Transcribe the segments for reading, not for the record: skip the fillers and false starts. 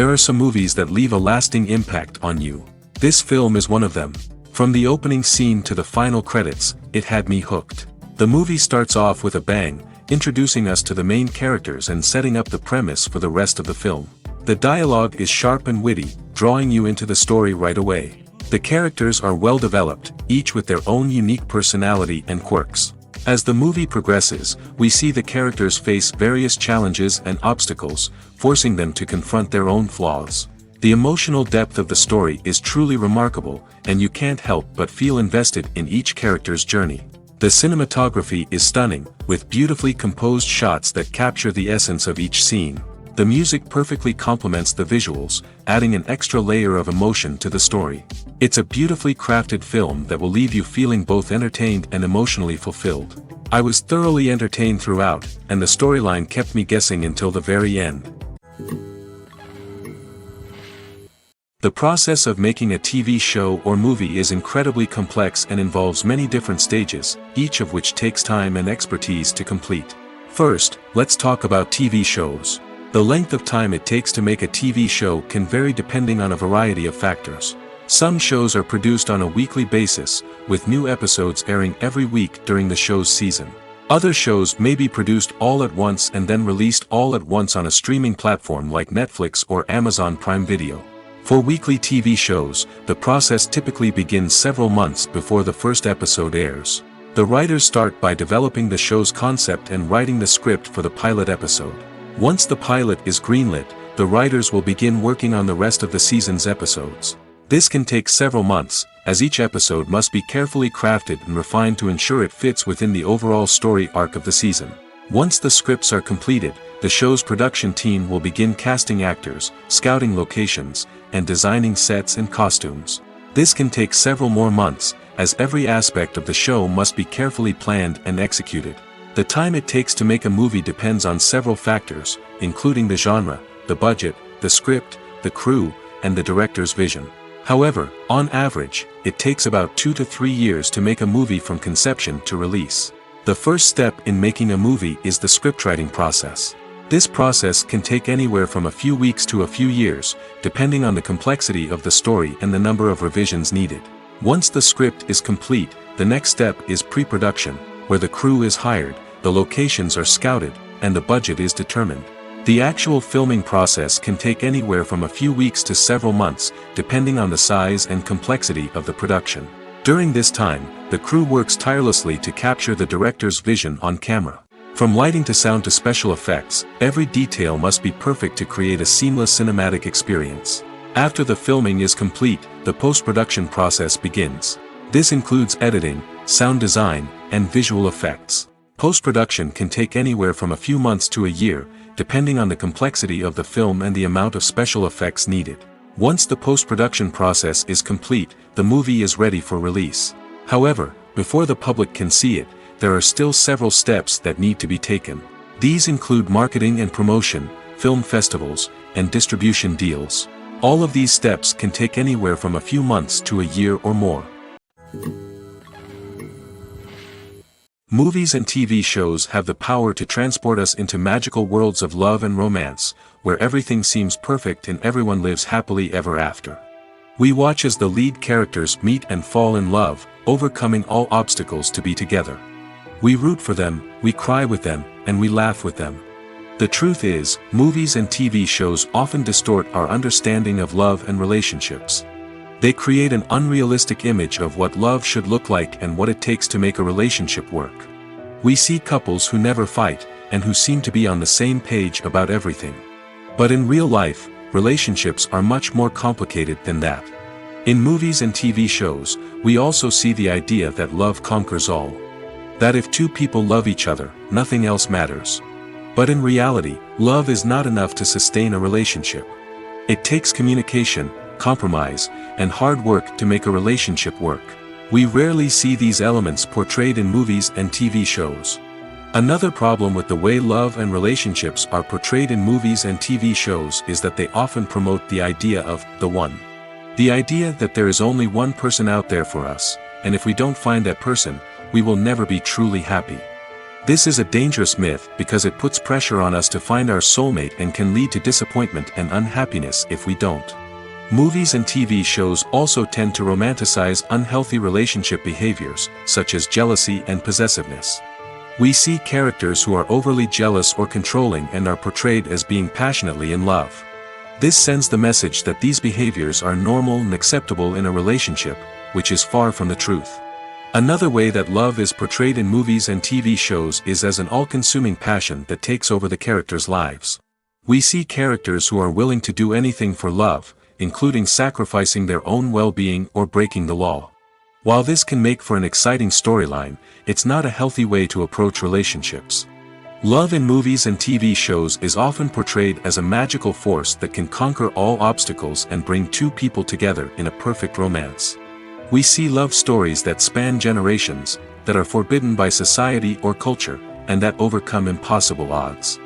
There are some movies that leave a lasting impact on you. This film is one of them. From the opening scene to the final credits, it had me hooked. The movie starts off with a bang, introducing us to the main characters and setting up the premise for the rest of the film. The dialogue is sharp and witty, drawing you into the story right away. The characters are well developed, each with their own unique personality and quirks. As the movie progresses, we see the characters face various challenges and obstacles, forcing them to confront their own flaws. The emotional depth of the story is truly remarkable, and you can't help but feel invested in each character's journey. The cinematography is stunning, with beautifully composed shots that capture the essence of each scene. The music perfectly complements the visuals, adding an extra layer of emotion to the story. It's a beautifully crafted film that will leave you feeling both entertained and emotionally fulfilled. I was thoroughly entertained throughout, and the storyline kept me guessing until the very end. The process of making a TV show or movie is incredibly complex and involves many different stages, each of which takes time and expertise to complete. First, let's talk about TV shows. The length of time it takes to make a TV show can vary depending on a variety of factors. Some shows are produced on a weekly basis, with new episodes airing every week during the show's season. Other shows may be produced all at once and then released all at once on a streaming platform like Netflix or Amazon Prime Video. For weekly TV shows, the process typically begins several months before the first episode airs. The writers start by developing the show's concept and writing the script for the pilot episode. Once the pilot is greenlit, the writers will begin working on the rest of the season's episodes. This can take several months, as each episode must be carefully crafted and refined to ensure it fits within the overall story arc of the season. Once the scripts are completed, the show's production team will begin casting actors, scouting locations, and designing sets and costumes. This can take several more months, as every aspect of the show must be carefully planned and executed. The time it takes to make a movie depends on several factors, including the genre, the budget, the script, the crew, and the director's vision. However, on average, it takes about 2 to 3 years to make a movie from conception to release. The first step in making a movie is the scriptwriting process. This process can take anywhere from a few weeks to a few years, depending on the complexity of the story and the number of revisions needed. Once the script is complete, the next step is pre-production, where the crew is hired, the locations are scouted, and the budget is determined. The actual filming process can take anywhere from a few weeks to several months, depending on the size and complexity of the production. During this time, the crew works tirelessly to capture the director's vision on camera. From lighting to sound to special effects, every detail must be perfect to create a seamless cinematic experience. After the filming is complete, the post-production process begins. This includes editing, sound design, and visual effects. Post-production can take anywhere from a few months to a year, depending on the complexity of the film and the amount of special effects needed. Once the post-production process is complete, the movie is ready for release. However, before the public can see it, there are still several steps that need to be taken. These include marketing and promotion, film festivals, and distribution deals. All of these steps can take anywhere from a few months to a year or more. Movies and TV shows have the power to transport us into magical worlds of love and romance, where everything seems perfect and everyone lives happily ever after. We watch as the lead characters meet and fall in love, overcoming all obstacles to be together. We root for them, we cry with them, and we laugh with them. The truth is, movies and TV shows often distort our understanding of love and relationships. They create an unrealistic image of what love should look like and what it takes to make a relationship work. We see couples who never fight, and who seem to be on the same page about everything. But in real life, relationships are much more complicated than that. In movies and TV shows, we also see the idea that love conquers all. That if two people love each other, nothing else matters. But in reality, love is not enough to sustain a relationship. It takes communication, compromise, and hard work to make a relationship work. We rarely see these elements portrayed in movies and TV shows. Another problem with the way love and relationships are portrayed in movies and TV shows is that they often promote the idea of the one. The idea that there is only one person out there for us, and if we don't find that person, we will never be truly happy. This is a dangerous myth because it puts pressure on us to find our soulmate and can lead to disappointment and unhappiness if we don't. Movies and TV shows also tend to romanticize unhealthy relationship behaviors, such as jealousy and possessiveness. We see characters who are overly jealous or controlling and are portrayed as being passionately in love. This sends the message that these behaviors are normal and acceptable in a relationship, which is far from the truth. Another way that love is portrayed in movies and TV shows is as an all-consuming passion that takes over the characters' lives. We see characters who are willing to do anything for love, including sacrificing their own well-being or breaking the law. While this can make for an exciting storyline, it's not a healthy way to approach relationships. Love in movies and TV shows is often portrayed as a magical force that can conquer all obstacles and bring two people together in a perfect romance. We see love stories that span generations, that are forbidden by society or culture, and that overcome impossible odds.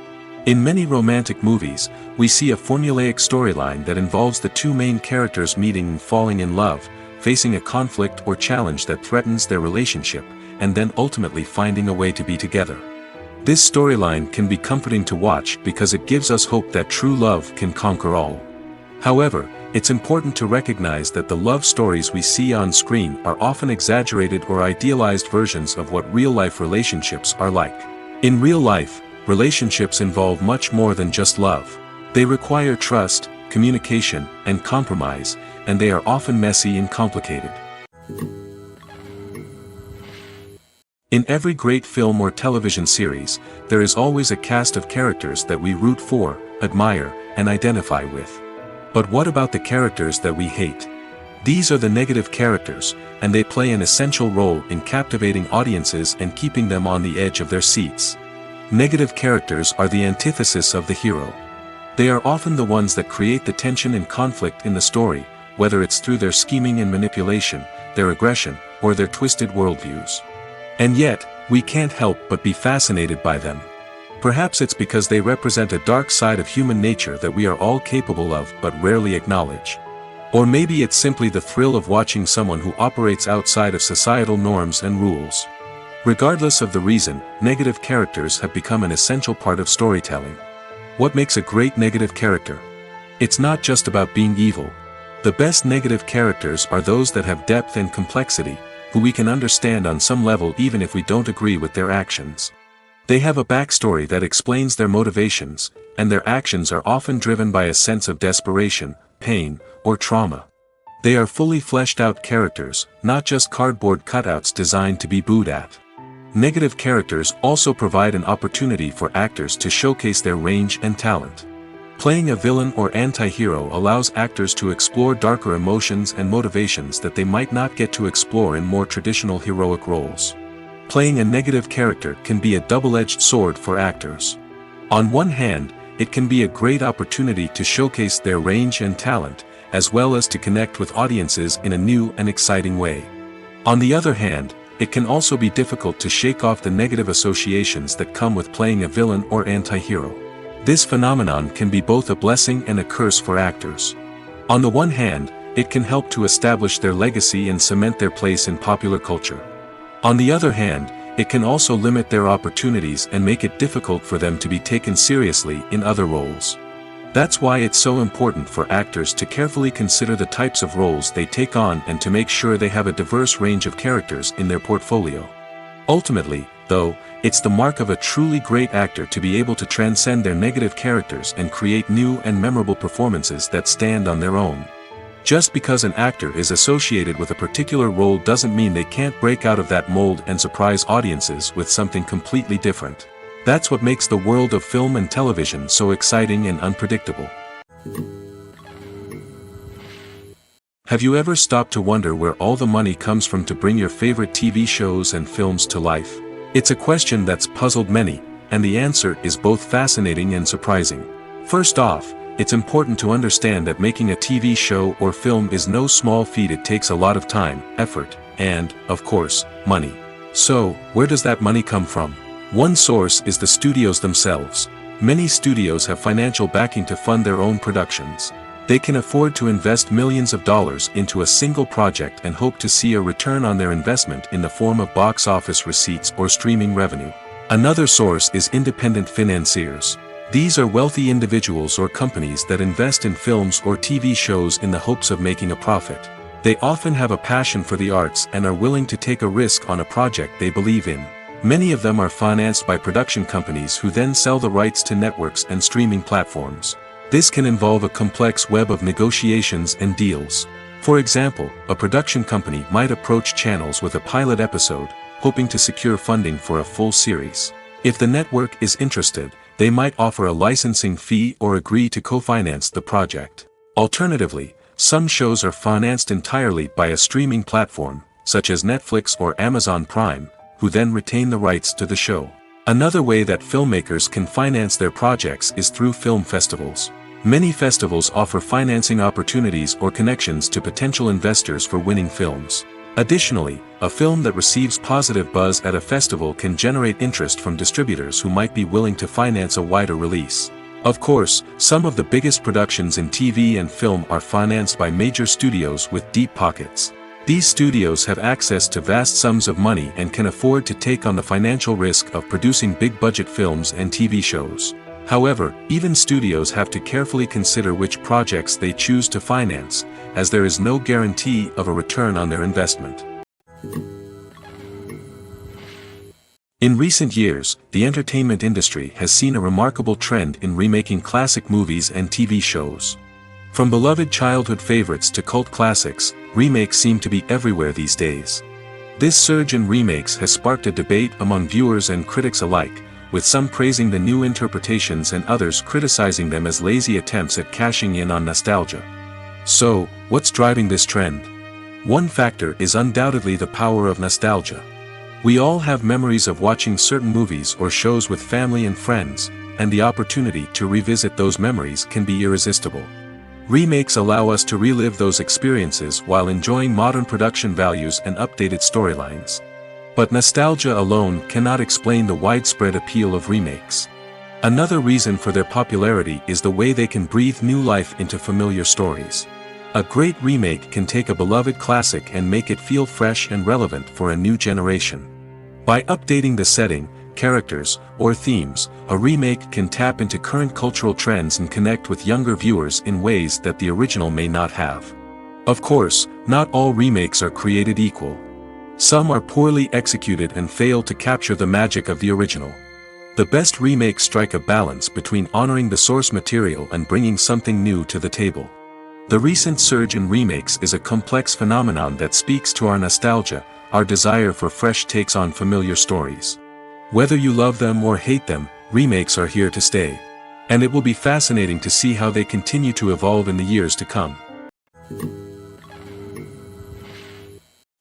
In many romantic movies, we see a formulaic storyline that involves the two main characters meeting and falling in love, facing a conflict or challenge that threatens their relationship, and then ultimately finding a way to be together. This storyline can be comforting to watch because it gives us hope that true love can conquer all. However, it's important to recognize that the love stories we see on screen are often exaggerated or idealized versions of what real-life relationships are like. In real life, relationships involve much more than just love. They require trust, communication, and compromise, and they are often messy and complicated. In every great film or television series, there is always a cast of characters that we root for, admire, and identify with. But what about the characters that we hate? These are the negative characters, and they play an essential role in captivating audiences and keeping them on the edge of their seats. Negative characters are the antithesis of the hero. They are often the ones that create the tension and conflict in the story, whether it's through their scheming and manipulation, their aggression, or their twisted worldviews. And yet, we can't help but be fascinated by them. Perhaps it's because they represent a dark side of human nature that we are all capable of but rarely acknowledge. Or maybe it's simply the thrill of watching someone who operates outside of societal norms and rules. Regardless of the reason, negative characters have become an essential part of storytelling. What makes a great negative character? It's not just about being evil. The best negative characters are those that have depth and complexity, who we can understand on some level even if we don't agree with their actions. They have a backstory that explains their motivations, and their actions are often driven by a sense of desperation, pain, or trauma. They are fully fleshed out characters, not just cardboard cutouts designed to be booed at. Negative characters also provide an opportunity for actors to showcase their range and talent. Playing a villain or anti-hero allows actors to explore darker emotions and motivations that they might not get to explore in more traditional heroic roles. Playing a negative character can be a double-edged sword for actors. On one hand, it can be a great opportunity to showcase their range and talent, as well as to connect with audiences in a new and exciting way. On the other hand, it can also be difficult to shake off the negative associations that come with playing a villain or anti-hero. This phenomenon can be both a blessing and a curse for actors. On the one hand, it can help to establish their legacy and cement their place in popular culture. On the other hand, it can also limit their opportunities and make it difficult for them to be taken seriously in other roles. That's why it's so important for actors to carefully consider the types of roles they take on and to make sure they have a diverse range of characters in their portfolio. Ultimately, though, it's the mark of a truly great actor to be able to transcend their negative characters and create new and memorable performances that stand on their own. Just because an actor is associated with a particular role doesn't mean they can't break out of that mold and surprise audiences with something completely different. That's what makes the world of film and television so exciting and unpredictable. Have you ever stopped to wonder where all the money comes from to bring your favorite TV shows and films to life? It's a question that's puzzled many, and the answer is both fascinating and surprising. First off, it's important to understand that making a TV show or film is no small feat. It takes a lot of time, effort, and, of course, money. So, where does that money come from? One source is the studios themselves. Many studios have financial backing to fund their own productions. They can afford to invest millions of dollars into a single project and hope to see a return on their investment in the form of box office receipts or streaming revenue. Another source is independent financiers. These are wealthy individuals or companies that invest in films or TV shows in the hopes of making a profit. They often have a passion for the arts and are willing to take a risk on a project they believe in. Many of them are financed by production companies who then sell the rights to networks and streaming platforms. This can involve a complex web of negotiations and deals. For example, a production company might approach channels with a pilot episode, hoping to secure funding for a full series. If the network is interested, they might offer a licensing fee or agree to co-finance the project. Alternatively, some shows are financed entirely by a streaming platform, such as Netflix or Amazon Prime, who then retain the rights to the show. Another way that filmmakers can finance their projects is through film festivals. Many festivals offer financing opportunities or connections to potential investors for winning films. Additionally, a film that receives positive buzz at a festival can generate interest from distributors who might be willing to finance a wider release. Of course, some of the biggest productions in TV and film are financed by major studios with deep pockets. These studios have access to vast sums of money and can afford to take on the financial risk of producing big-budget films and TV shows. However, even studios have to carefully consider which projects they choose to finance, as there is no guarantee of a return on their investment. In recent years, the entertainment industry has seen a remarkable trend in remaking classic movies and TV shows. From beloved childhood favorites to cult classics, remakes seem to be everywhere these days. This surge in remakes has sparked a debate among viewers and critics alike, with some praising the new interpretations and others criticizing them as lazy attempts at cashing in on nostalgia. So, what's driving this trend? One factor is undoubtedly the power of nostalgia. We all have memories of watching certain movies or shows with family and friends, and the opportunity to revisit those memories can be irresistible. Remakes allow us to relive those experiences while enjoying modern production values and updated storylines. But nostalgia alone cannot explain the widespread appeal of remakes. Another reason for their popularity is the way they can breathe new life into familiar stories. A great remake can take a beloved classic and make it feel fresh and relevant for a new generation. By updating the setting, characters, or themes, a remake can tap into current cultural trends and connect with younger viewers in ways that the original may not have. Of course, not all remakes are created equal. Some are poorly executed and fail to capture the magic of the original. The best remakes strike a balance between honoring the source material and bringing something new to the table. The recent surge in remakes is a complex phenomenon that speaks to our nostalgia, our desire for fresh takes on familiar stories. Whether you love them or hate them, remakes are here to stay. And it will be fascinating to see how they continue to evolve in the years to come.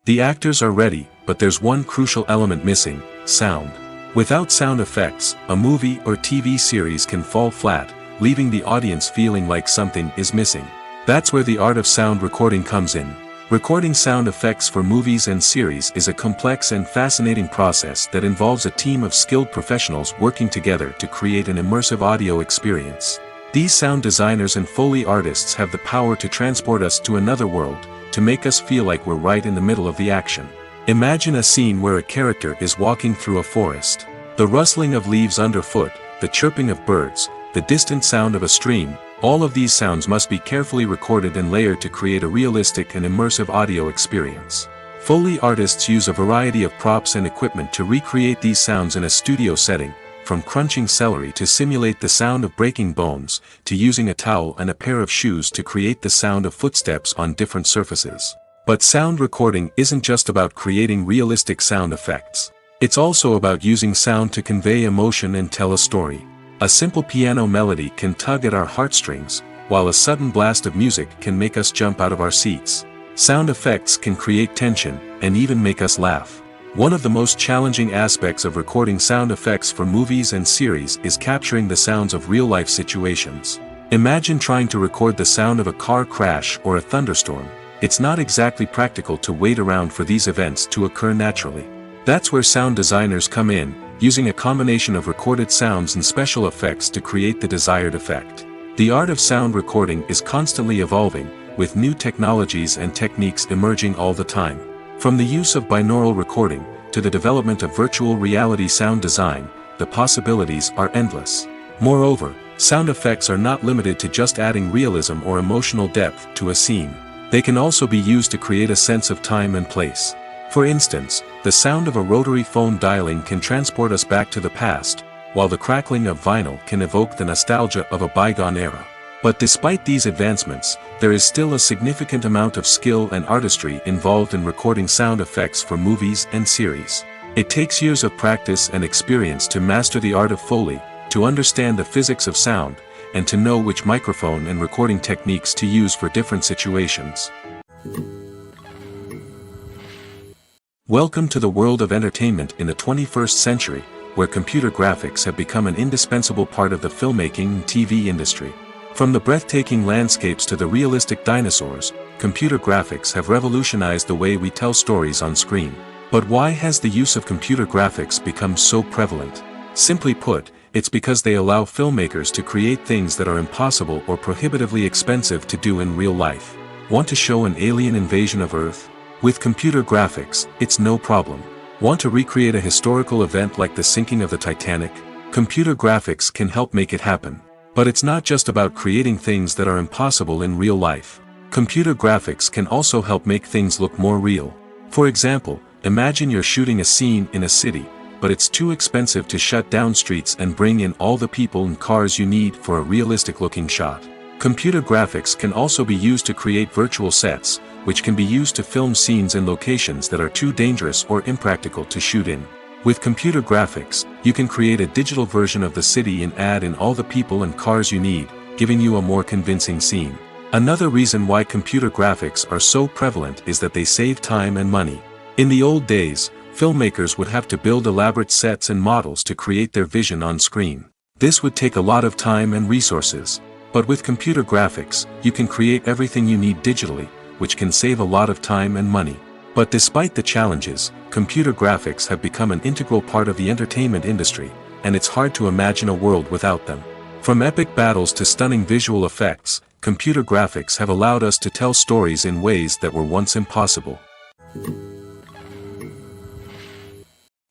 The actors are ready, but there's one crucial element missing: sound. Without sound effects, a movie or TV series can fall flat, leaving the audience feeling like something is missing. That's where the art of sound recording comes in. Recording sound effects for movies and series is a complex and fascinating process that involves a team of skilled professionals working together to create an immersive audio experience. These sound designers and Foley artists have the power to transport us to another world, to make us feel like we're right in the middle of the action. Imagine a scene where a character is walking through a forest. The rustling of leaves underfoot, the chirping of birds, the distant sound of a stream, all of these sounds must be carefully recorded and layered to create a realistic and immersive audio experience. Foley artists use a variety of props and equipment to recreate these sounds in a studio setting, from crunching celery to simulate the sound of breaking bones, to using a towel and a pair of shoes to create the sound of footsteps on different surfaces. But sound recording isn't just about creating realistic sound effects. It's also about using sound to convey emotion and tell a story. A simple piano melody can tug at our heartstrings, while a sudden blast of music can make us jump out of our seats. Sound effects can create tension, and even make us laugh. One of the most challenging aspects of recording sound effects for movies and series is capturing the sounds of real-life situations. Imagine trying to record the sound of a car crash or a thunderstorm. It's not exactly practical to wait around for these events to occur naturally. That's where sound designers come in, using a combination of recorded sounds and special effects to create the desired effect. The art of sound recording is constantly evolving, with new technologies and techniques emerging all the time. From the use of binaural recording, to the development of virtual reality sound design, the possibilities are endless. Moreover, sound effects are not limited to just adding realism or emotional depth to a scene. They can also be used to create a sense of time and place. For instance, the sound of a rotary phone dialing can transport us back to the past, while the crackling of vinyl can evoke the nostalgia of a bygone era. But despite these advancements, there is still a significant amount of skill and artistry involved in recording sound effects for movies and series. It takes years of practice and experience to master the art of Foley, to understand the physics of sound, and to know which microphone and recording techniques to use for different situations. Welcome to the world of entertainment in the 21st century, where computer graphics have become an indispensable part of the filmmaking and TV industry. From the breathtaking landscapes to the realistic dinosaurs, computer graphics have revolutionized the way we tell stories on screen. But why has the use of computer graphics become so prevalent? Simply put, it's because they allow filmmakers to create things that are impossible or prohibitively expensive to do in real life. Want to show an alien invasion of Earth? With computer graphics, it's no problem. Want to recreate a historical event like the sinking of the Titanic? Computer graphics can help make it happen. But it's not just about creating things that are impossible in real life. Computer graphics can also help make things look more real. For example, imagine you're shooting a scene in a city, but it's too expensive to shut down streets and bring in all the people and cars you need for a realistic-looking shot. Computer graphics can also be used to create virtual sets, which can be used to film scenes in locations that are too dangerous or impractical to shoot in. With computer graphics, you can create a digital version of the city and add in all the people and cars you need, giving you a more convincing scene. Another reason why computer graphics are so prevalent is that they save time and money. In the old days, filmmakers would have to build elaborate sets and models to create their vision on screen. This would take a lot of time and resources. But with computer graphics, you can create everything you need digitally, which can save a lot of time and money. But despite the challenges, computer graphics have become an integral part of the entertainment industry, and it's hard to imagine a world without them. From epic battles to stunning visual effects, computer graphics have allowed us to tell stories in ways that were once impossible.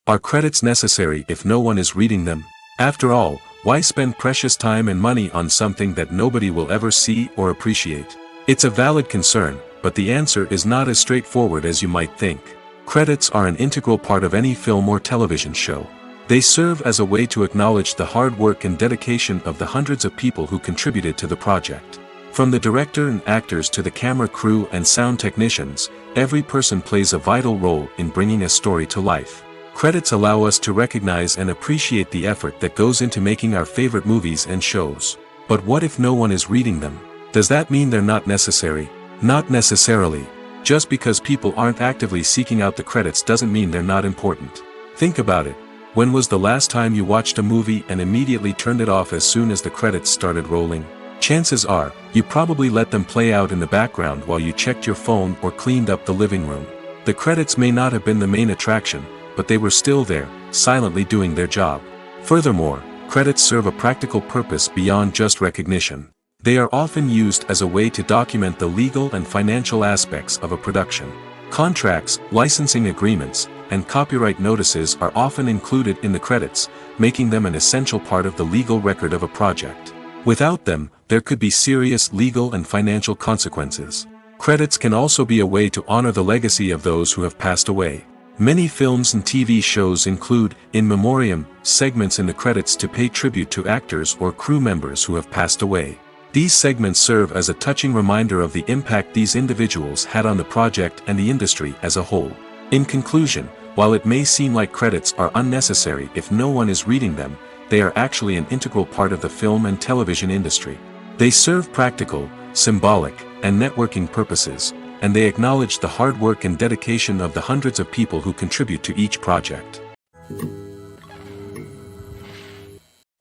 Are credits necessary if no one is reading them? After all, why spend precious time and money on something that nobody will ever see or appreciate? It's a valid concern, but the answer is not as straightforward as you might think. Credits are an integral part of any film or television show. They serve as a way to acknowledge the hard work and dedication of the hundreds of people who contributed to the project. From the director and actors to the camera crew and sound technicians, every person plays a vital role in bringing a story to life. Credits allow us to recognize and appreciate the effort that goes into making our favorite movies and shows. But what if no one is reading them? Does that mean they're not necessary? Not necessarily. Just because people aren't actively seeking out the credits doesn't mean they're not important. Think about it. When was the last time you watched a movie and immediately turned it off as soon as the credits started rolling? Chances are, you probably let them play out in the background while you checked your phone or cleaned up the living room. The credits may not have been the main attraction, but they were still there, silently doing their job. Furthermore, credits serve a practical purpose beyond just recognition. They are often used as a way to document the legal and financial aspects of a production. Contracts, licensing agreements, and copyright notices are often included in the credits, making them an essential part of the legal record of a project. Without them, there could be serious legal and financial consequences. Credits can also be a way to honor the legacy of those who have passed away. Many films and TV shows include, in memoriam, segments in the credits to pay tribute to actors or crew members who have passed away. These segments serve as a touching reminder of the impact these individuals had on the project and the industry as a whole. In conclusion, while it may seem like credits are unnecessary if no one is reading them, they are actually an integral part of the film and television industry. They serve practical, symbolic, and networking purposes, and they acknowledge the hard work and dedication of the hundreds of people who contribute to each project.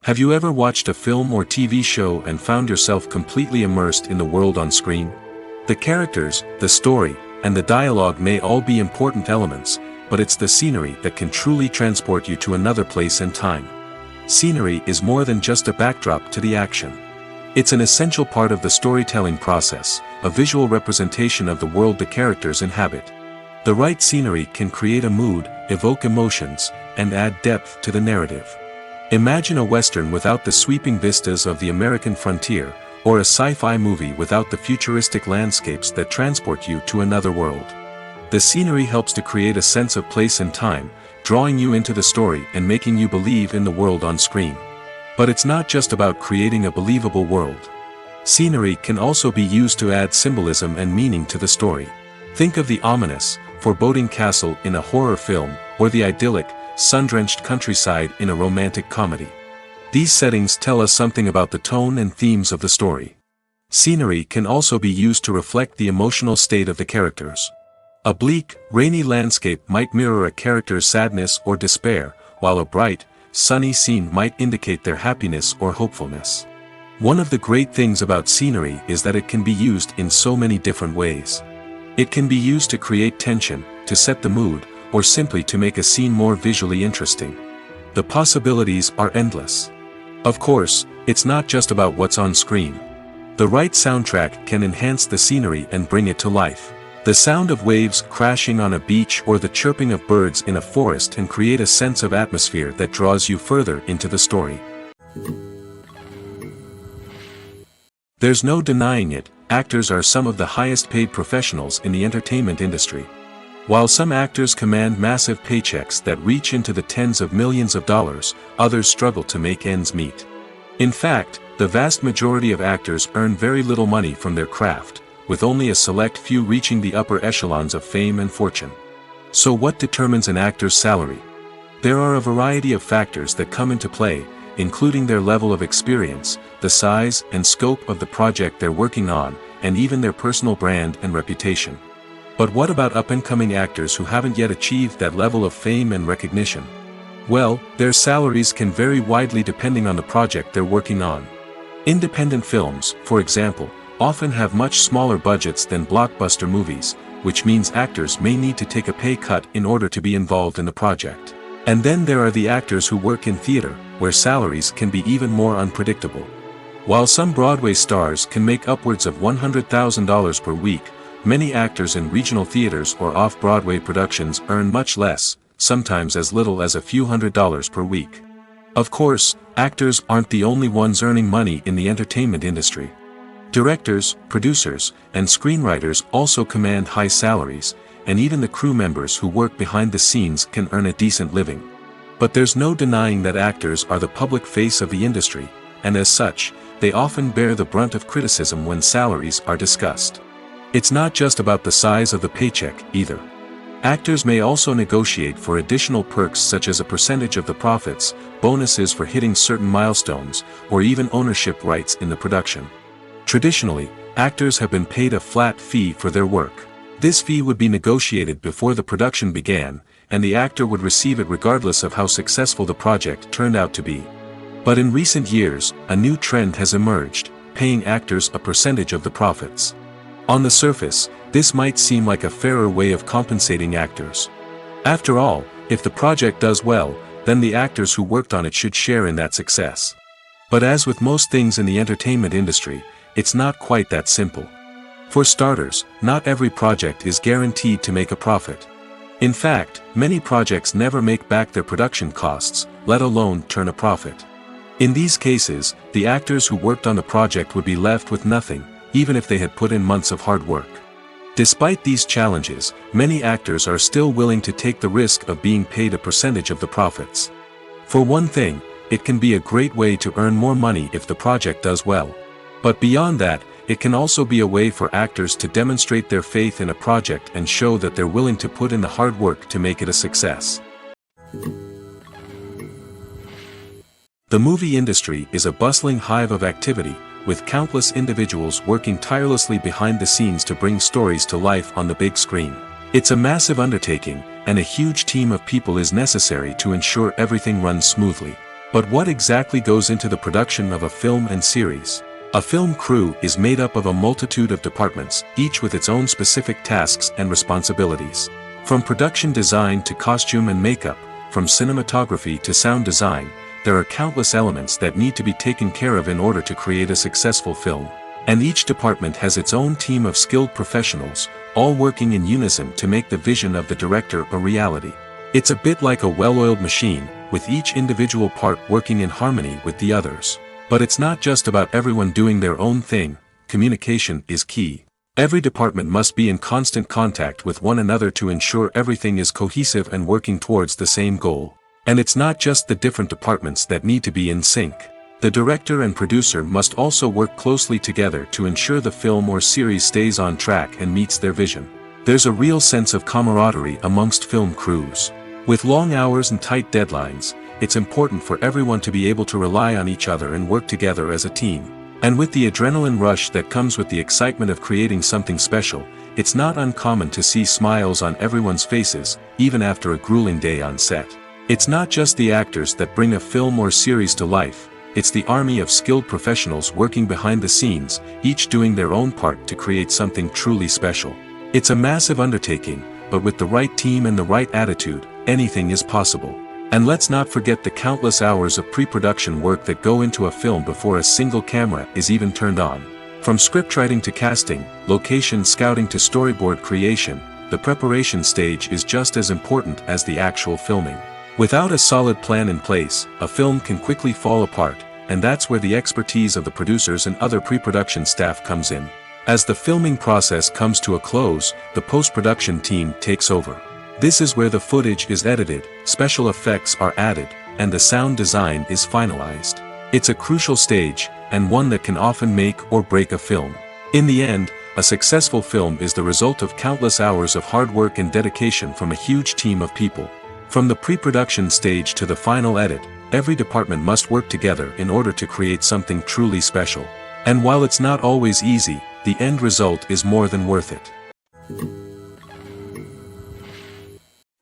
Have you ever watched a film or TV show and found yourself completely immersed in the world on screen? The characters, the story, and the dialogue may all be important elements, but it's the scenery that can truly transport you to another place and time. Scenery is more than just a backdrop to the action. It's an essential part of the storytelling process, a visual representation of the world the characters inhabit. The right scenery can create a mood, evoke emotions, and add depth to the narrative. Imagine a Western without the sweeping vistas of the American frontier, or a sci-fi movie without the futuristic landscapes that transport you to another world. The scenery helps to create a sense of place and time, drawing you into the story and making you believe in the world on screen. But it's not just about creating a believable world. Scenery can also be used to add symbolism and meaning to the story. Think of the ominous, foreboding castle in a horror film, or the idyllic, sun-drenched countryside in a romantic comedy. These settings tell us something about the tone and themes of the story. Scenery can also be used to reflect the emotional state of the characters. A bleak, rainy landscape might mirror a character's sadness or despair, while a bright, sunny scene might indicate their happiness or hopefulness. One of the great things about scenery is that it can be used in so many different ways. It can be used to create tension, to set the mood, or simply to make a scene more visually interesting. The possibilities are endless. Of course, it's not just about what's on screen. The right soundtrack can enhance the scenery and bring it to life. The sound of waves crashing on a beach or the chirping of birds in a forest can create a sense of atmosphere that draws you further into the story. There's no denying it, actors are some of the highest paid professionals in the entertainment industry. While some actors command massive paychecks that reach into the tens of millions of dollars, others struggle to make ends meet. In fact, the vast majority of actors earn very little money from their craft, with only a select few reaching the upper echelons of fame and fortune. So what determines an actor's salary? There are a variety of factors that come into play, including their level of experience, the size and scope of the project they're working on, and even their personal brand and reputation. But what about up-and-coming actors who haven't yet achieved that level of fame and recognition? Well, their salaries can vary widely depending on the project they're working on. Independent films, for example, often have much smaller budgets than blockbuster movies, which means actors may need to take a pay cut in order to be involved in the project. And then there are the actors who work in theater, where salaries can be even more unpredictable. While some Broadway stars can make upwards of $100,000 per week, many actors in regional theaters or off-Broadway productions earn much less, sometimes as little as a few $100s per week. Of course, actors aren't the only ones earning money in the entertainment industry. Directors, producers, and screenwriters also command high salaries, and even the crew members who work behind the scenes can earn a decent living. But there's no denying that actors are the public face of the industry, and as such, they often bear the brunt of criticism when salaries are discussed. It's not just about the size of the paycheck, either. Actors may also negotiate for additional perks such as a percentage of the profits, bonuses for hitting certain milestones, or even ownership rights in the production. Traditionally, actors have been paid a flat fee for their work. This fee would be negotiated before the production began, and the actor would receive it regardless of how successful the project turned out to be. But in recent years, a new trend has emerged, paying actors a percentage of the profits. On the surface, this might seem like a fairer way of compensating actors. After all, if the project does well, then the actors who worked on it should share in that success. But as with most things in the entertainment industry, it's not quite that simple. For starters, not every project is guaranteed to make a profit. In fact, many projects never make back their production costs, let alone turn a profit. In these cases, the actors who worked on the project would be left with nothing, even if they had put in months of hard work. Despite these challenges, many actors are still willing to take the risk of being paid a percentage of the profits. For one thing, it can be a great way to earn more money if the project does well. But beyond that, it can also be a way for actors to demonstrate their faith in a project and show that they're willing to put in the hard work to make it a success. The movie industry is a bustling hive of activity, with countless individuals working tirelessly behind the scenes to bring stories to life on the big screen. It's a massive undertaking, and a huge team of people is necessary to ensure everything runs smoothly. But what exactly goes into the production of a film and series? A film crew is made up of a multitude of departments, each with its own specific tasks and responsibilities. From production design to costume and makeup, from cinematography to sound design, there are countless elements that need to be taken care of in order to create a successful film. And each department has its own team of skilled professionals, all working in unison to make the vision of the director a reality. It's a bit like a well-oiled machine, with each individual part working in harmony with the others. But it's not just about everyone doing their own thing. Communication is key. Every department must be in constant contact with one another to ensure everything is cohesive and working towards the same goal. And it's not just the different departments that need to be in sync. The director and producer must also work closely together to ensure the film or series stays on track and meets their vision. There's a real sense of camaraderie amongst film crews. With long hours and tight deadlines, it's important for everyone to be able to rely on each other and work together as a team. And with the adrenaline rush that comes with the excitement of creating something special, it's not uncommon to see smiles on everyone's faces, even after a grueling day on set. It's not just the actors that bring a film or series to life, it's the army of skilled professionals working behind the scenes, each doing their own part to create something truly special. It's a massive undertaking, but with the right team and the right attitude, anything is possible. And let's not forget the countless hours of pre-production work that go into a film before a single camera is even turned on. From scriptwriting to casting, location scouting to storyboard creation, the preparation stage is just as important as the actual filming. Without a solid plan in place, a film can quickly fall apart, and that's where the expertise of the producers and other pre-production staff comes in. As the filming process comes to a close, the post-production team takes over. This is where the footage is edited, special effects are added, and the sound design is finalized. It's a crucial stage, and one that can often make or break a film. In the end, a successful film is the result of countless hours of hard work and dedication from a huge team of people. From the pre-production stage to the final edit, every department must work together in order to create something truly special. And while it's not always easy, the end result is more than worth it.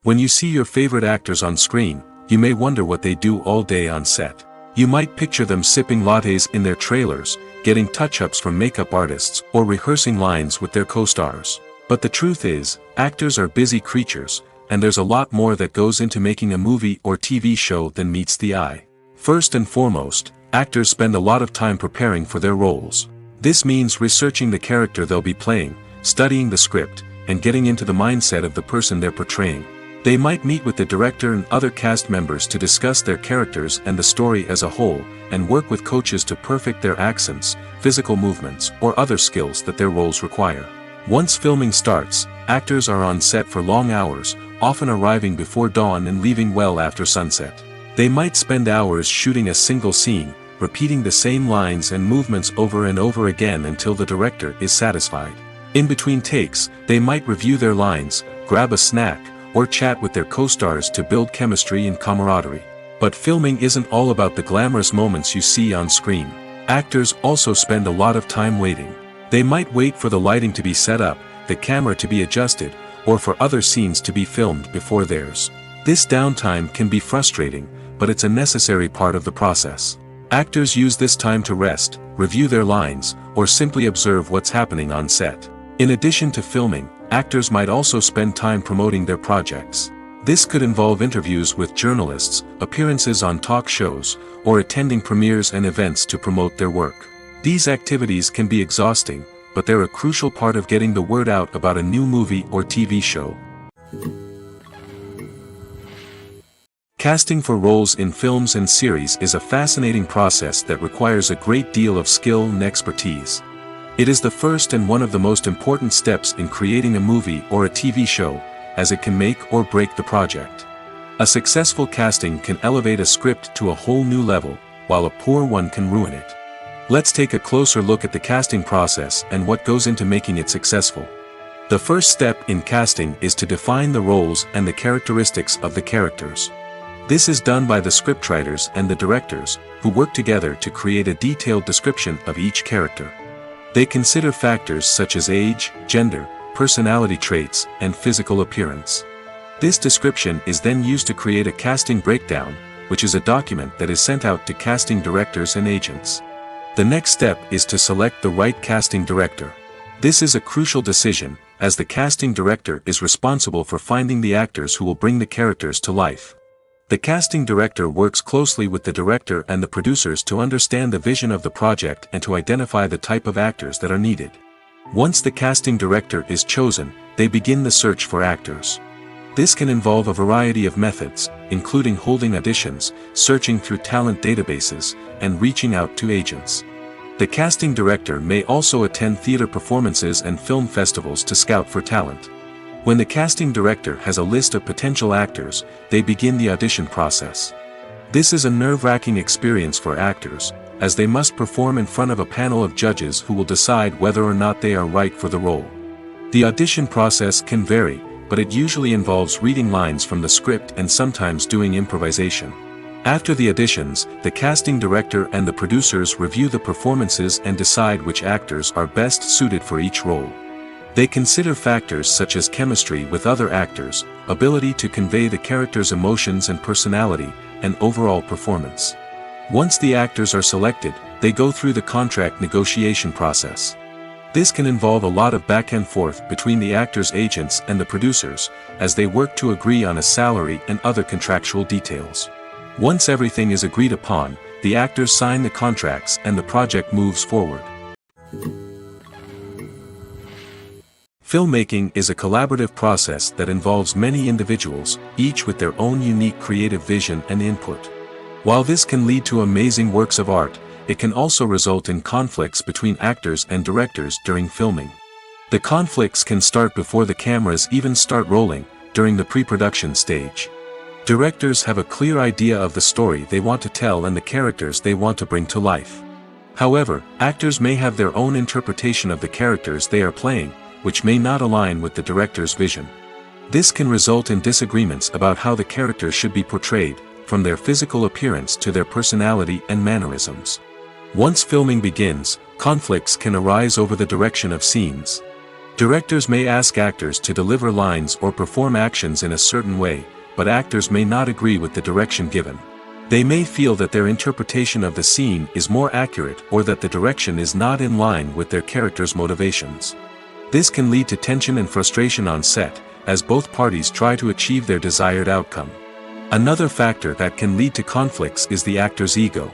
When you see your favorite actors on screen, you may wonder what they do all day on set. You might picture them sipping lattes in their trailers, getting touch-ups from makeup artists, or rehearsing lines with their co-stars. But the truth is, actors are busy creatures, and there's a lot more that goes into making a movie or TV show than meets the eye. First and foremost, actors spend a lot of time preparing for their roles. This means researching the character they'll be playing, studying the script, and getting into the mindset of the person they're portraying. They might meet with the director and other cast members to discuss their characters and the story as a whole, and work with coaches to perfect their accents, physical movements, or other skills that their roles require. Once filming starts, actors are on set for long hours, often arriving before dawn and leaving well after sunset. They might spend hours shooting a single scene, repeating the same lines and movements over and over again until the director is satisfied. In between takes, they might review their lines, grab a snack, or chat with their co-stars to build chemistry and camaraderie. But filming isn't all about the glamorous moments you see on screen. Actors also spend a lot of time waiting. They might wait for the lighting to be set up, the camera to be adjusted, or for other scenes to be filmed before theirs. This downtime can be frustrating, but it's a necessary part of the process. Actors use this time to rest, review their lines, or simply observe what's happening on set. In addition to filming, actors might also spend time promoting their projects. This could involve interviews with journalists, appearances on talk shows, or attending premieres and events to promote their work. These activities can be exhausting, but they're a crucial part of getting the word out about a new movie or TV show. Casting for roles in films and series is a fascinating process that requires a great deal of skill and expertise. It is the first and one of the most important steps in creating a movie or a TV show, as it can make or break the project. A successful casting can elevate a script to a whole new level, while a poor one can ruin it. Let's take a closer look at the casting process and what goes into making it successful. The first step in casting is to define the roles and the characteristics of the characters. This is done by the scriptwriters and the directors, who work together to create a detailed description of each character. They consider factors such as age, gender, personality traits, and physical appearance. This description is then used to create a casting breakdown, which is a document that is sent out to casting directors and agents. The next step is to select the right casting director. This is a crucial decision, as the casting director is responsible for finding the actors who will bring the characters to life. The casting director works closely with the director and the producers to understand the vision of the project and to identify the type of actors that are needed. Once the casting director is chosen, they begin the search for actors. This can involve a variety of methods, including holding auditions, searching through talent databases, and reaching out to agents. The casting director may also attend theater performances and film festivals to scout for talent. When the casting director has a list of potential actors, they begin the audition process. This is a nerve-wracking experience for actors, as they must perform in front of a panel of judges who will decide whether or not they are right for the role. The audition process can vary, but it usually involves reading lines from the script and sometimes doing improvisation. After the auditions, the casting director and the producers review the performances and decide which actors are best suited for each role. They consider factors such as chemistry with other actors, ability to convey the character's emotions and personality, and overall performance. Once the actors are selected, they go through the contract negotiation process. This can involve a lot of back and forth between the actors' agents and the producers, as they work to agree on a salary and other contractual details. Once everything is agreed upon, the actors sign the contracts and the project moves forward. Filmmaking is a collaborative process that involves many individuals, each with their own unique creative vision and input. While this can lead to amazing works of art, it can also result in conflicts between actors and directors during filming. The conflicts can start before the cameras even start rolling, during the pre-production stage. Directors have a clear idea of the story they want to tell and the characters they want to bring to life. However, actors may have their own interpretation of the characters they are playing, which may not align with the director's vision. This can result in disagreements about how the characters should be portrayed, from their physical appearance to their personality and mannerisms. Once filming begins, conflicts can arise over the direction of scenes. Directors may ask actors to deliver lines or perform actions in a certain way, but actors may not agree with the direction given. They may feel that their interpretation of the scene is more accurate or that the direction is not in line with their character's motivations. This can lead to tension and frustration on set, as both parties try to achieve their desired outcome. Another factor that can lead to conflicts is the actor's ego.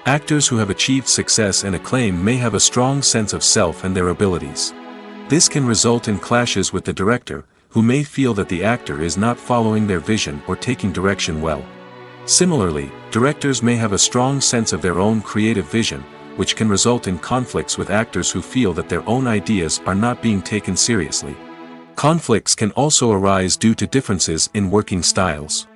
Actors who have achieved success and acclaim may have a strong sense of self and their abilities. This can result in clashes with the director, who may feel that the actor is not following their vision or taking direction well. Similarly, directors may have a strong sense of their own creative vision, which can result in conflicts with actors who feel that their own ideas are not being taken seriously. Conflicts can also arise due to differences in working styles.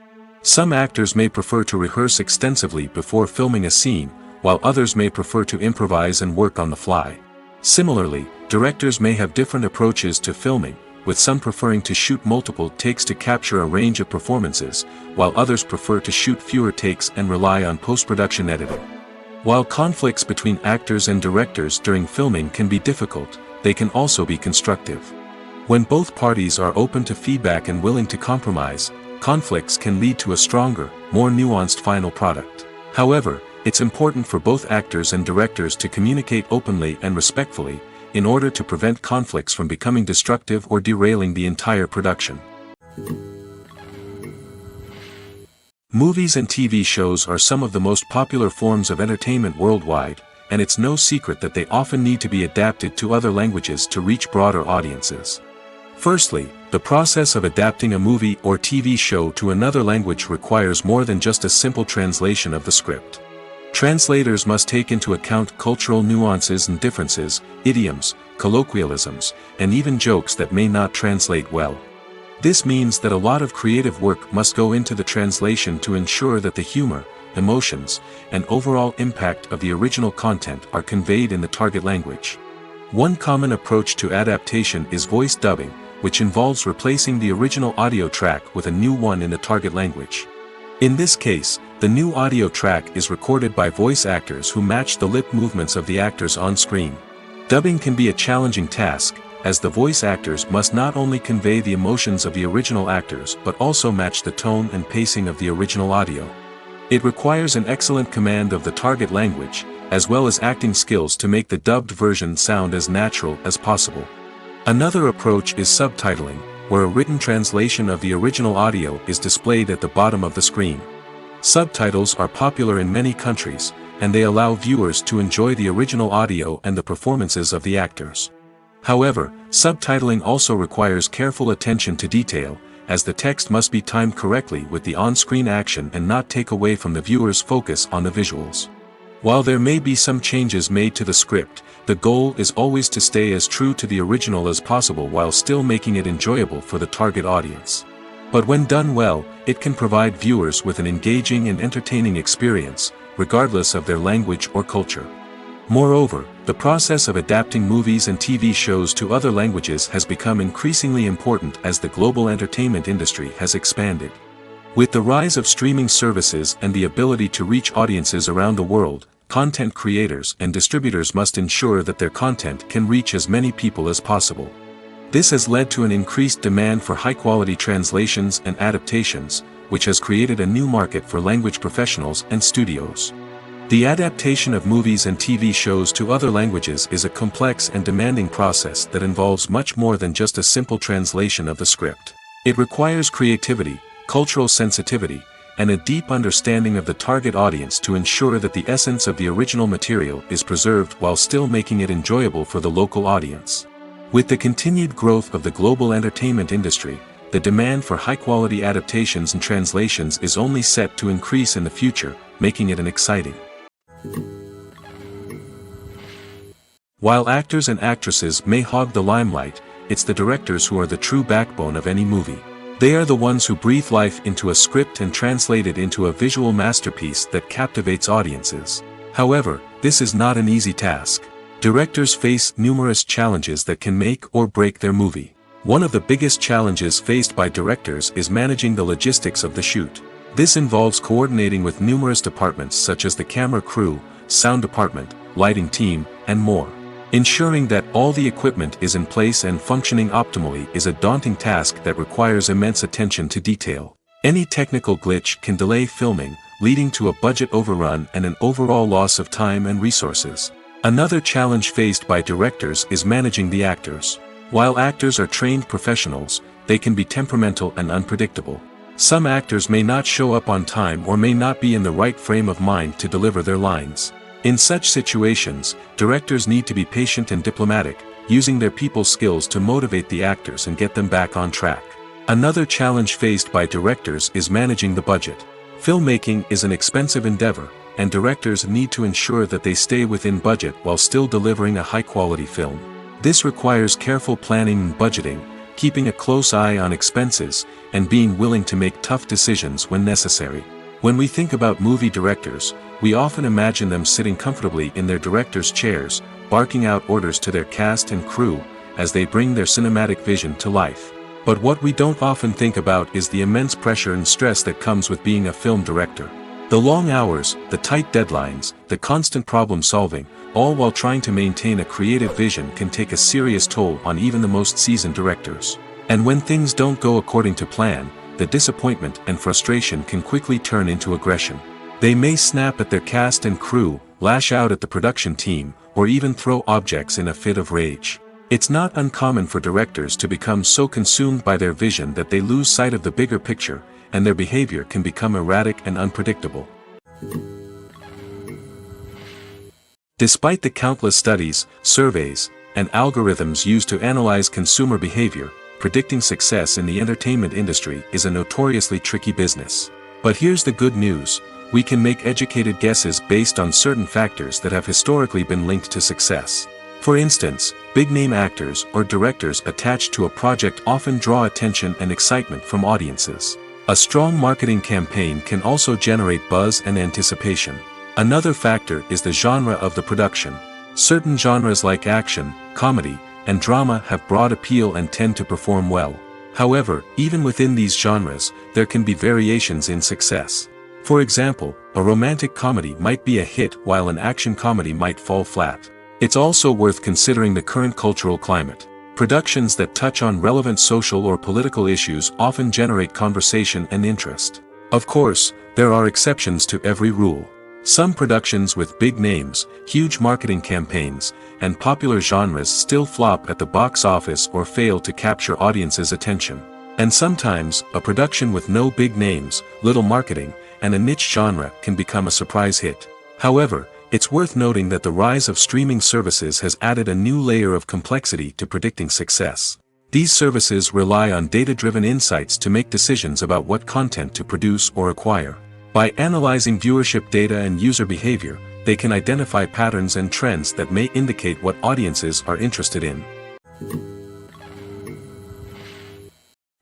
Some actors may prefer to rehearse extensively before filming a scene, while others may prefer to improvise and work on the fly. Similarly, directors may have different approaches to filming, with some preferring to shoot multiple takes to capture a range of performances, while others prefer to shoot fewer takes and rely on post-production editing. While conflicts between actors and directors during filming can be difficult, they can also be constructive. When both parties are open to feedback and willing to compromise, conflicts can lead to a stronger, more nuanced final product. However, it's important for both actors and directors to communicate openly and respectfully, in order to prevent conflicts from becoming destructive or derailing the entire production. Movies and TV shows are some of the most popular forms of entertainment worldwide, and it's no secret that they often need to be adapted to other languages to reach broader audiences. Firstly, the process of adapting a movie or TV show to another language requires more than just a simple translation of the script. Translators must take into account cultural nuances and differences, idioms, colloquialisms, and even jokes that may not translate well. This means that a lot of creative work must go into the translation to ensure that the humor, emotions, and overall impact of the original content are conveyed in the target language. One common approach to adaptation is voice dubbing, which involves replacing the original audio track with a new one in the target language. In this case, the new audio track is recorded by voice actors who match the lip movements of the actors on screen. Dubbing can be a challenging task, as the voice actors must not only convey the emotions of the original actors but also match the tone and pacing of the original audio. It requires an excellent command of the target language, as well as acting skills to make the dubbed version sound as natural as possible. Another approach is subtitling, where a written translation of the original audio is displayed at the bottom of the screen. Subtitles are popular in many countries, and they allow viewers to enjoy the original audio and the performances of the actors. However, subtitling also requires careful attention to detail, as the text must be timed correctly with the on-screen action and not take away from the viewer's focus on the visuals. While there may be some changes made to the script, the goal is always to stay as true to the original as possible while still making it enjoyable for the target audience. But when done well, it can provide viewers with an engaging and entertaining experience, regardless of their language or culture. Moreover, the process of adapting movies and TV shows to other languages has become increasingly important as the global entertainment industry has expanded. With the rise of streaming services and the ability to reach audiences around the world, content creators and distributors must ensure that their content can reach as many people as possible. This has led to an increased demand for high-quality translations and adaptations, which has created a new market for language professionals and studios. The adaptation of movies and TV shows to other languages is a complex and demanding process that involves much more than just a simple translation of the script. It requires creativity, cultural sensitivity, and a deep understanding of the target audience to ensure that the essence of the original material is preserved while still making it enjoyable for the local audience. With the continued growth of the global entertainment industry, the demand for high-quality adaptations and translations is only set to increase in the future, making it exciting. While actors and actresses may hog the limelight, it's the directors who are the true backbone of any movie. They are the ones who breathe life into a script and translate it into a visual masterpiece that captivates audiences. However, this is not an easy task. Directors face numerous challenges that can make or break their movie. One of the biggest challenges faced by directors is managing the logistics of the shoot. This involves coordinating with numerous departments such as the camera crew, sound department, lighting team, and more. Ensuring that all the equipment is in place and functioning optimally is a daunting task that requires immense attention to detail. Any technical glitch can delay filming, leading to a budget overrun and an overall loss of time and resources. Another challenge faced by directors is managing the actors. While actors are trained professionals, they can be temperamental and unpredictable. Some actors may not show up on time or may not be in the right frame of mind to deliver their lines. In such situations, directors need to be patient and diplomatic, using their people skills to motivate the actors and get them back on track. Another challenge faced by directors is managing the budget. Filmmaking is an expensive endeavor, and directors need to ensure that they stay within budget while still delivering a high-quality film. This requires careful planning and budgeting, keeping a close eye on expenses, and being willing to make tough decisions when necessary. When we think about movie directors, we often imagine them sitting comfortably in their director's chairs, barking out orders to their cast and crew, as they bring their cinematic vision to life. But what we don't often think about is the immense pressure and stress that comes with being a film director. The long hours, the tight deadlines, the constant problem solving, all while trying to maintain a creative vision can take a serious toll on even the most seasoned directors. And when things don't go according to plan, the disappointment and frustration can quickly turn into aggression. They may snap at their cast and crew, lash out at the production team, or even throw objects in a fit of rage. It's not uncommon for directors to become so consumed by their vision that they lose sight of the bigger picture, and their behavior can become erratic and unpredictable. Despite the countless studies, surveys, and algorithms used to analyze consumer behavior, predicting success in the entertainment industry is a notoriously tricky business. But here's the good news: we can make educated guesses based on certain factors that have historically been linked to success. For instance, big-name actors or directors attached to a project often draw attention and excitement from audiences. A strong marketing campaign can also generate buzz and anticipation. Another factor is the genre of the production. Certain genres like action, comedy, and drama have broad appeal and tend to perform well. However, even within these genres, there can be variations in success. For example, a romantic comedy might be a hit while an action comedy might fall flat. It's also worth considering the current cultural climate. Productions that touch on relevant social or political issues often generate conversation and interest. Of course, there are exceptions to every rule. Some productions with big names, huge marketing campaigns, and popular genres still flop at the box office or fail to capture audiences' attention. And sometimes, a production with no big names, little marketing, and a niche genre can become a surprise hit. However, it's worth noting that the rise of streaming services has added a new layer of complexity to predicting success. These services rely on data-driven insights to make decisions about what content to produce or acquire. By analyzing viewership data and user behavior, they can identify patterns and trends that may indicate what audiences are interested in.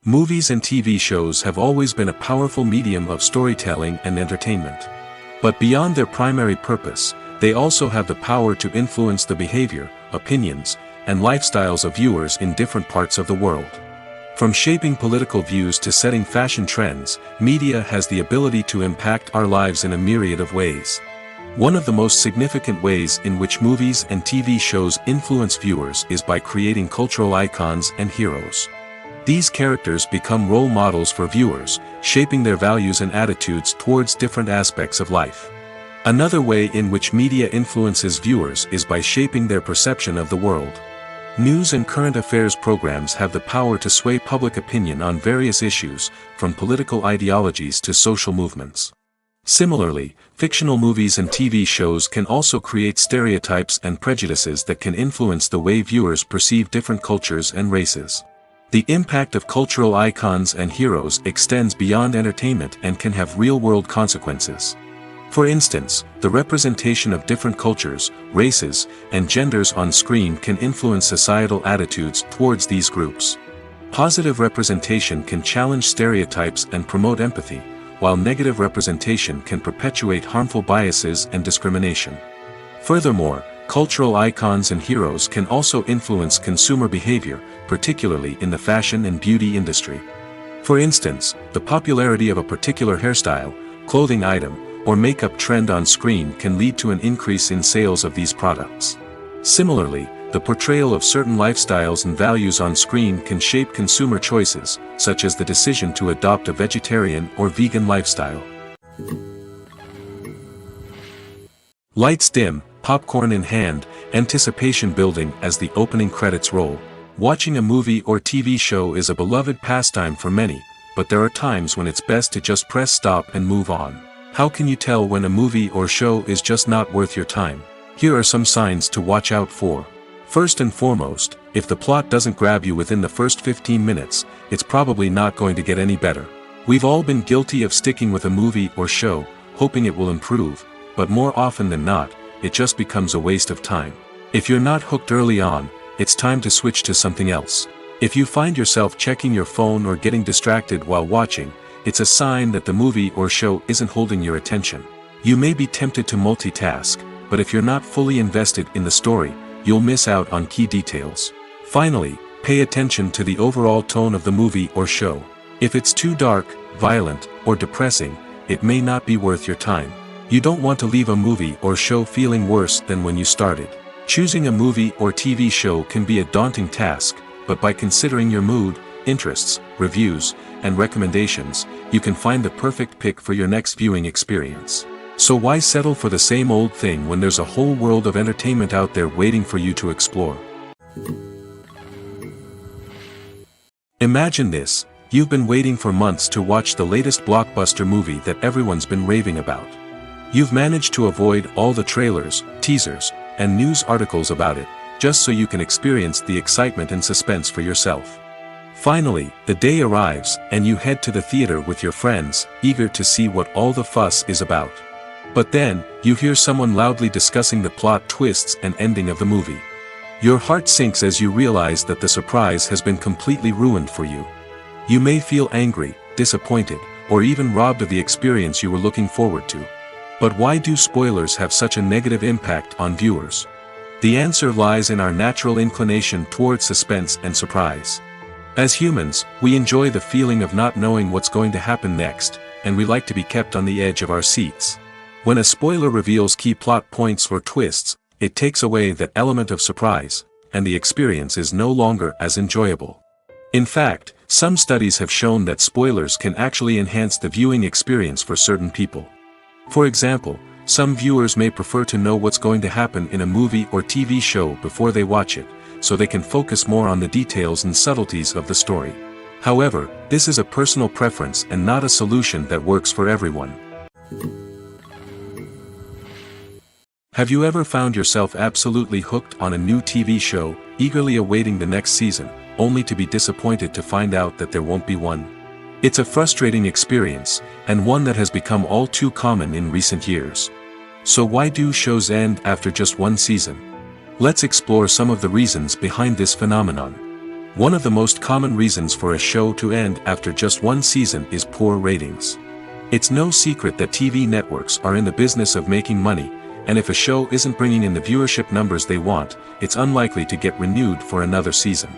Movies and TV shows have always been a powerful medium of storytelling and entertainment. But beyond their primary purpose, they also have the power to influence the behavior, opinions, and lifestyles of viewers in different parts of the world. From shaping political views to setting fashion trends, media has the ability to impact our lives in a myriad of ways. One of the most significant ways in which movies and TV shows influence viewers is by creating cultural icons and heroes. These characters become role models for viewers, shaping their values and attitudes towards different aspects of life. Another way in which media influences viewers is by shaping their perception of the world. News and current affairs programs have the power to sway public opinion on various issues, from political ideologies to social movements. Similarly, fictional movies and TV shows can also create stereotypes and prejudices that can influence the way viewers perceive different cultures and races. The impact of cultural icons and heroes extends beyond entertainment and can have real-world consequences. For instance, the representation of different cultures, races, and genders on screen can influence societal attitudes towards these groups. Positive representation can challenge stereotypes and promote empathy, while negative representation can perpetuate harmful biases and discrimination. Furthermore, cultural icons and heroes can also influence consumer behavior, particularly in the fashion and beauty industry. For instance, the popularity of a particular hairstyle, clothing item, or makeup trend on screen can lead to an increase in sales of these products. Similarly, the portrayal of certain lifestyles and values on screen can shape consumer choices, such as the decision to adopt a vegetarian or vegan lifestyle. Lights dim, popcorn in hand, anticipation building as the opening credits roll. Watching a movie or TV show is a beloved pastime for many, but there are times when it's best to just press stop and move on. How can you tell when a movie or show is just not worth your time? Here are some signs to watch out for. First and foremost, if the plot doesn't grab you within the first 15 minutes, it's probably not going to get any better. We've all been guilty of sticking with a movie or show, hoping it will improve, but more often than not, it just becomes a waste of time. If you're not hooked early on, it's time to switch to something else. If you find yourself checking your phone or getting distracted while watching, it's a sign that the movie or show isn't holding your attention. You may be tempted to multitask, but if you're not fully invested in the story, you'll miss out on key details. Finally, pay attention to the overall tone of the movie or show. If it's too dark, violent, or depressing, it may not be worth your time. You don't want to leave a movie or show feeling worse than when you started. Choosing a movie or TV show can be a daunting task, but by considering your mood, interests, reviews, and recommendations, you can find the perfect pick for your next viewing experience. So why settle for the same old thing when there's a whole world of entertainment out there waiting for you to explore? Imagine this: you've been waiting for months to watch the latest blockbuster movie that everyone's been raving about. You've managed to avoid all the trailers, teasers, and news articles about it, just so you can experience the excitement and suspense for yourself. Finally, the day arrives, and you head to the theater with your friends, eager to see what all the fuss is about. But then, you hear someone loudly discussing the plot twists and ending of the movie. Your heart sinks as you realize that the surprise has been completely ruined for you. You may feel angry, disappointed, or even robbed of the experience you were looking forward to. But why do spoilers have such a negative impact on viewers? The answer lies in our natural inclination towards suspense and surprise. As humans, we enjoy the feeling of not knowing what's going to happen next, and we like to be kept on the edge of our seats. When a spoiler reveals key plot points or twists, it takes away that element of surprise, and the experience is no longer as enjoyable. In fact, some studies have shown that spoilers can actually enhance the viewing experience for certain people. For example, some viewers may prefer to know what's going to happen in a movie or TV show before they watch it, so they can focus more on the details and subtleties of the story. However, this is a personal preference and not a solution that works for everyone. Have you ever found yourself absolutely hooked on a new TV show, eagerly awaiting the next season, only to be disappointed to find out that there won't be one? It's a frustrating experience, and one that has become all too common in recent years. So why do shows end after just one season? Let's explore some of the reasons behind this phenomenon. One of the most common reasons for a show to end after just one season is poor ratings. It's no secret that TV networks are in the business of making money, and if a show isn't bringing in the viewership numbers they want, it's unlikely to get renewed for another season.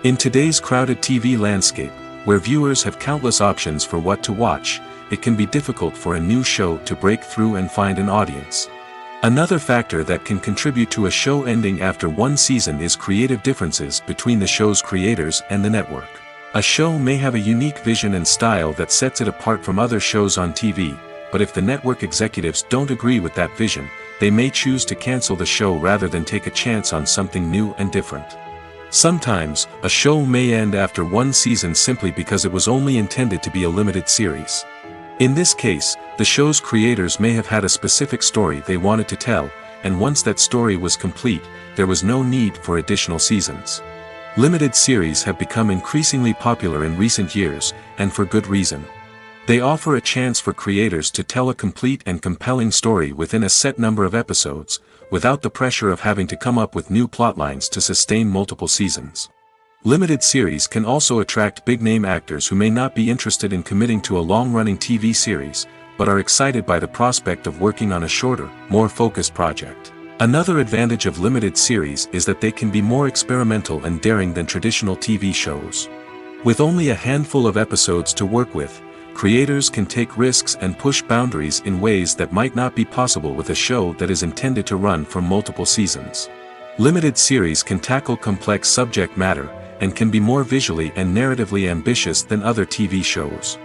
In today's crowded TV landscape, where viewers have countless options for what to watch, it can be difficult for a new show to break through and find an audience. Another factor that can contribute to a show ending after one season is creative differences between the show's creators and the network. A show may have a unique vision and style that sets it apart from other shows on TV, but if the network executives don't agree with that vision, they may choose to cancel the show rather than take a chance on something new and different. Sometimes, a show may end after one season simply because it was only intended to be a limited series. In this case, the show's creators may have had a specific story they wanted to tell, and once that story was complete, there was no need for additional seasons. Limited series have become increasingly popular in recent years, and for good reason. They offer a chance for creators to tell a complete and compelling story within a set number of episodes, without the pressure of having to come up with new plotlines to sustain multiple seasons. Limited series can also attract big-name actors who may not be interested in committing to a long-running TV series, but are excited by the prospect of working on a shorter, more focused project. Another advantage of limited series is that they can be more experimental and daring than traditional TV shows. With only a handful of episodes to work with, creators can take risks and push boundaries in ways that might not be possible with a show that is intended to run for multiple seasons. Limited series can tackle complex subject matter, and can be more visually and narratively ambitious than other TV shows.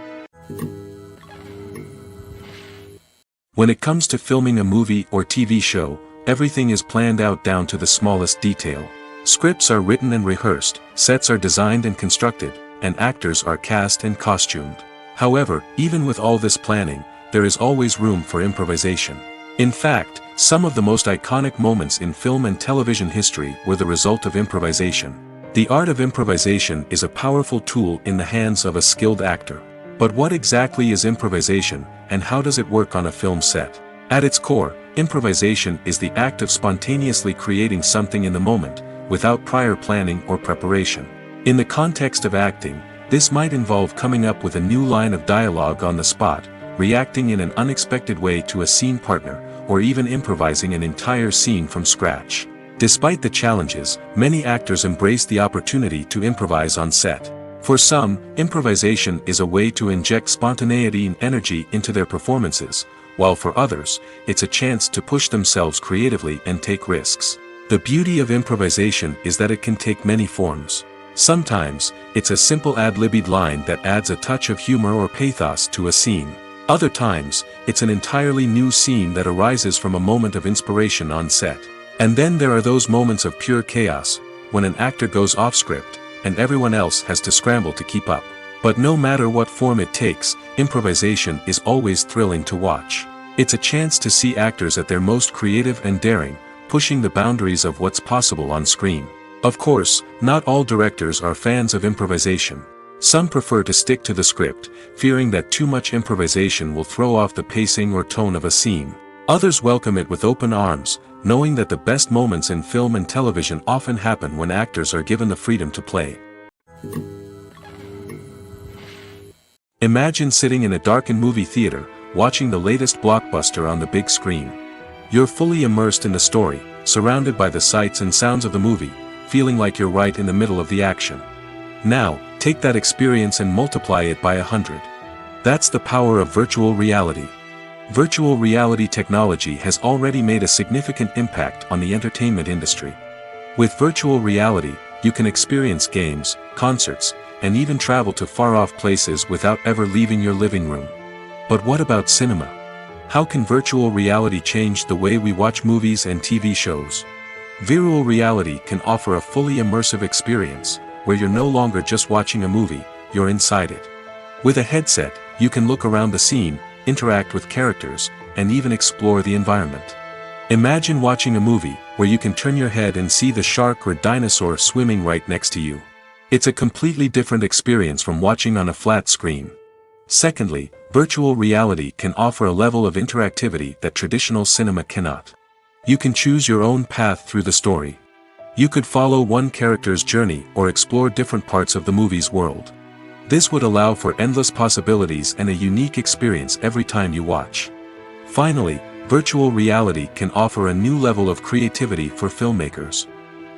When it comes to filming a movie or TV show, everything is planned out down to the smallest detail. Scripts are written and rehearsed, sets are designed and constructed, and actors are cast and costumed. However, even with all this planning, there is always room for improvisation. In fact, some of the most iconic moments in film and television history were the result of improvisation. The art of improvisation is a powerful tool in the hands of a skilled actor. But what exactly is improvisation, and how does it work on a film set? At its core, improvisation is the act of spontaneously creating something in the moment, without prior planning or preparation. In the context of acting, this might involve coming up with a new line of dialogue on the spot, reacting in an unexpected way to a scene partner, or even improvising an entire scene from scratch. Despite the challenges, many actors embrace the opportunity to improvise on set. For some, improvisation is a way to inject spontaneity and energy into their performances, while for others, it's a chance to push themselves creatively and take risks. The beauty of improvisation is that it can take many forms. Sometimes, it's a simple ad-libbed line that adds a touch of humor or pathos to a scene. Other times, it's an entirely new scene that arises from a moment of inspiration on set. And then there are those moments of pure chaos, when an actor goes off script, and everyone else has to scramble to keep up. But no matter what form it takes, improvisation is always thrilling to watch. It's a chance to see actors at their most creative and daring, pushing the boundaries of what's possible on screen. Of course, not all directors are fans of improvisation. Some prefer to stick to the script, fearing that too much improvisation will throw off the pacing or tone of a scene. Others welcome it with open arms, knowing that the best moments in film and television often happen when actors are given the freedom to play. Imagine sitting in a darkened movie theater, watching the latest blockbuster on the big screen. You're fully immersed in the story, surrounded by the sights and sounds of the movie, feeling like you're right in the middle of the action. Now, take that experience and multiply it by 100. That's the power of virtual reality. Virtual reality technology has already made a significant impact on the entertainment industry. With virtual reality, you can experience games, concerts, and even travel to far-off places without ever leaving your living room. But what about cinema? How can virtual reality change the way we watch movies and TV shows? Virtual reality can offer a fully immersive experience, where you're no longer just watching a movie, you're inside it. With a headset, you can look around the scene, interact with characters, and even explore the environment. Imagine watching a movie where you can turn your head and see the shark or dinosaur swimming right next to you. It's a completely different experience from watching on a flat screen. Secondly, virtual reality can offer a level of interactivity that traditional cinema cannot. You can choose your own path through the story. You could follow one character's journey or explore different parts of the movie's world. This would allow for endless possibilities and a unique experience every time you watch. Finally, virtual reality can offer a new level of creativity for filmmakers.